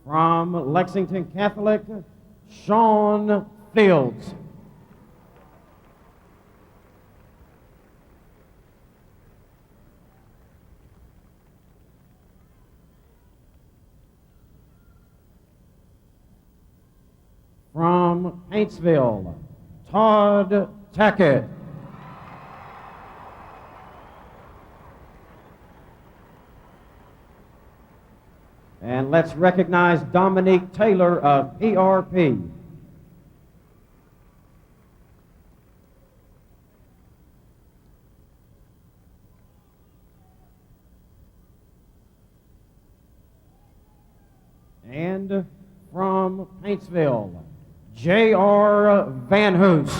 From Lexington Catholic, Sean Fields. from Paintsville, Todd Tackett. And let's recognize Dominique Taylor of PRP. And from Paintsville, J.R. Van Hoos.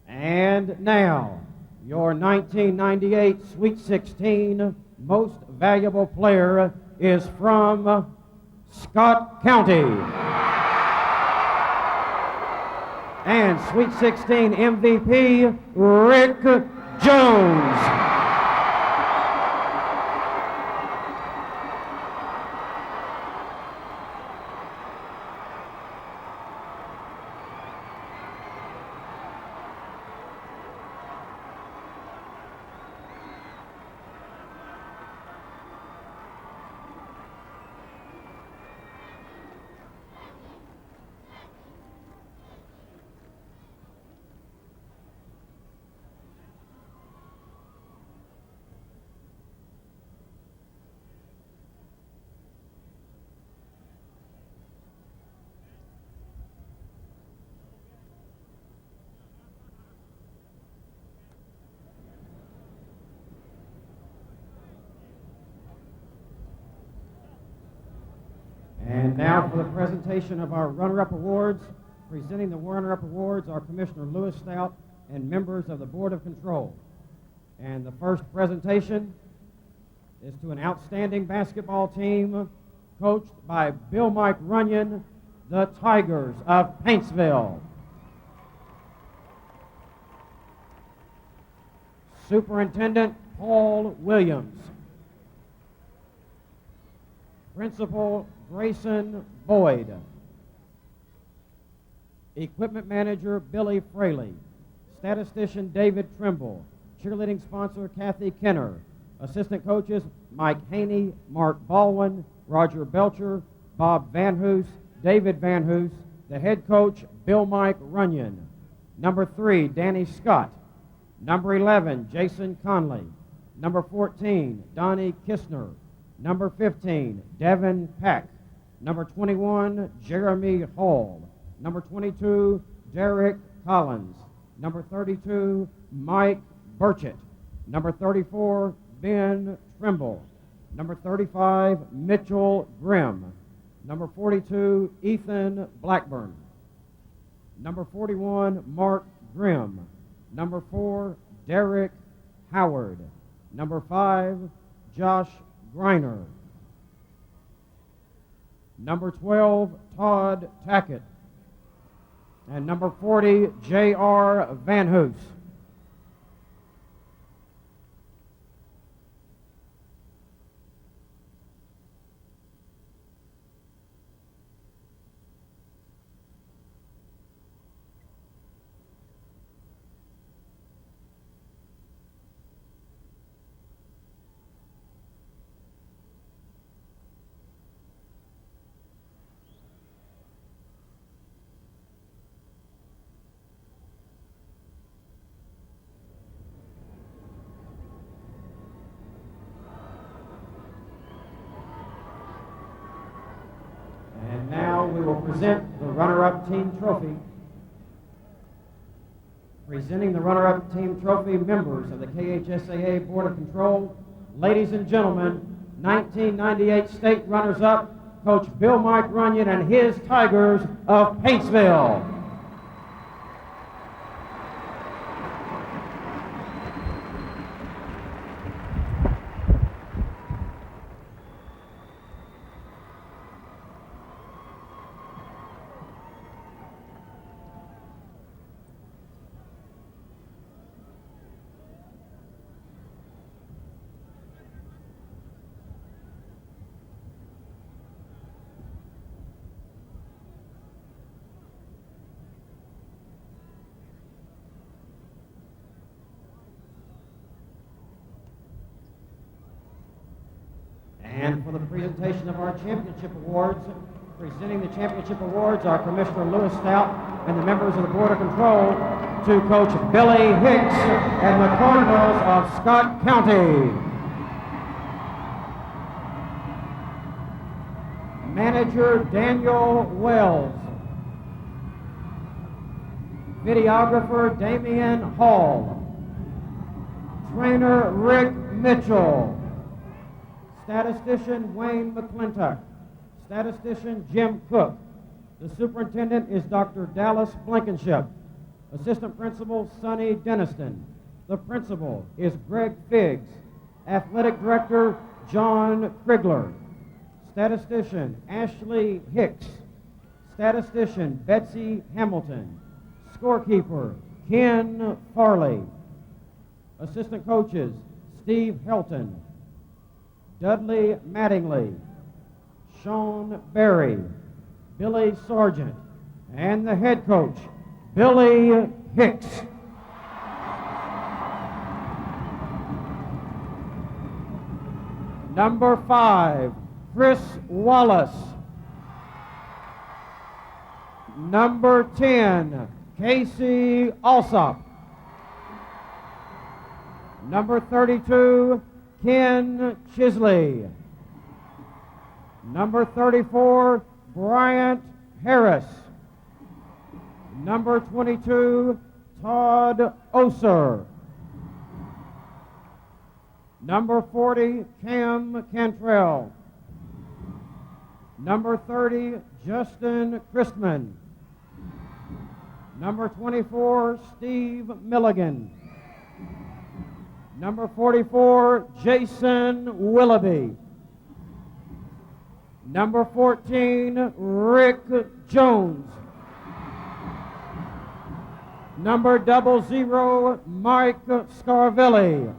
And now, your 1998 Sweet 16 Most Valuable Player is from Scott County. And Sweet 16 MVP, Rick Jones. And now for the presentation of our runner-up awards. Presenting the runner-up awards are Commissioner Lewis Stout and members of the Board of Control. And the first presentation is to an outstanding basketball team coached by Bill Mike Runyon, the Tigers of Paintsville. Superintendent Paul Williams. Principal Grayson Boyd. Equipment Manager Billy Fraley. Statistician David Trimble. Cheerleading sponsor Kathy Kenner. Assistant coaches Mike Haney, Mark Baldwin, Roger Belcher, Bob Van Hoos, David Van Hoos. The head coach Bill Mike Runyon. Number 3, Danny Scott. Number 11, Jason Conley. Number 14, Donnie Kistner. Number 15, Devin Peck. Number 21, Jeremy Hall. Number 22, Derek Collins. Number 32, Mike Burchett. Number 34, Ben Trimble. Number 35, Mitchell Grimm. Number 42, Ethan Blackburn. Number 41, Mark Grimm. Number 4, Derek Howard. Number 5, Josh Greiner. Number 12, Todd Tackett. And number 40, J.R. Van Hoos. And now we will present the runner-up team trophy. Presenting the runner-up team trophy, members of the KHSAA Board of Control, ladies and gentlemen, 1998 state runners-up, Coach Bill Mike Runyon and his Tigers of Paintsville. And for the presentation of our championship awards, presenting the championship awards are Commissioner Lewis Stout and the members of the Board of Control to Coach Billy Hicks and the Cardinals of Scott County. Manager Daniel Wells. Videographer Damian Hall. Trainer Rick Mitchell. Statistician Wayne McClintock. Statistician Jim Cook. The superintendent is Dr. Dallas Blankenship. Assistant principal Sonny Deniston. The principal is Greg Figgs. Athletic director John Krigler. Statistician Ashley Hicks. Statistician Betsy Hamilton. Scorekeeper Ken Farley. Assistant coaches Steve Helton, Dudley Mattingly, Sean Berry, Billy Sargent, and the head coach, Billy Hicks. Number 5, Chris Wallace. Number 10, Casey Alsop. Number 32, Ken Chisley. Number 34, Bryant Harris. Number 22, Todd Oser. Number 40, Cam Cantrell. Number 30, Justin Christman. Number 24, Steve Milligan. Number 44, Jason Willoughby. Number 14, Rick Jones. Number 00, Mike Scarvelli.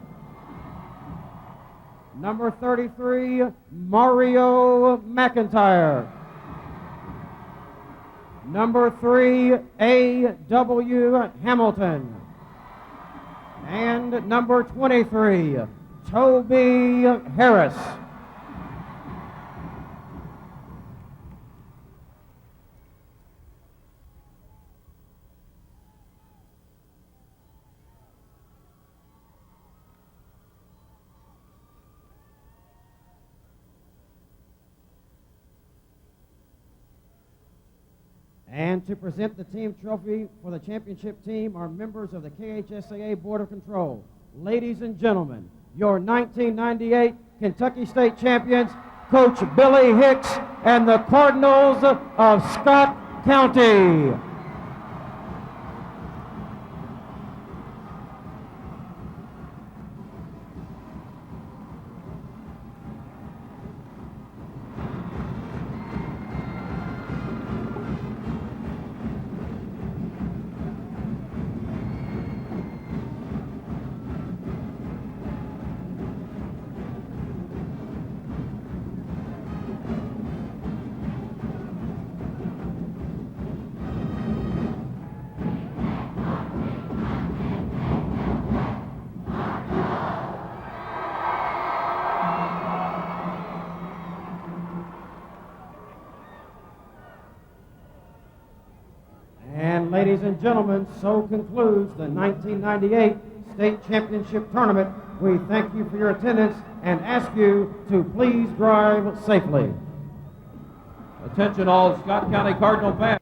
Number 33, Mario McIntyre. Number 3, A.W. Hamilton. And number 23, Toby Harris. And to present the team trophy for the championship team are members of the KHSAA Board of Control. Ladies and gentlemen, your 1998 Kentucky State champions, Coach Billy Hicks and the Cardinals of Scott County. And ladies and gentlemen, so concludes the 1998 State Championship Tournament. We thank you for your attendance and ask you to please drive safely. Attention all Scott County Cardinal fans.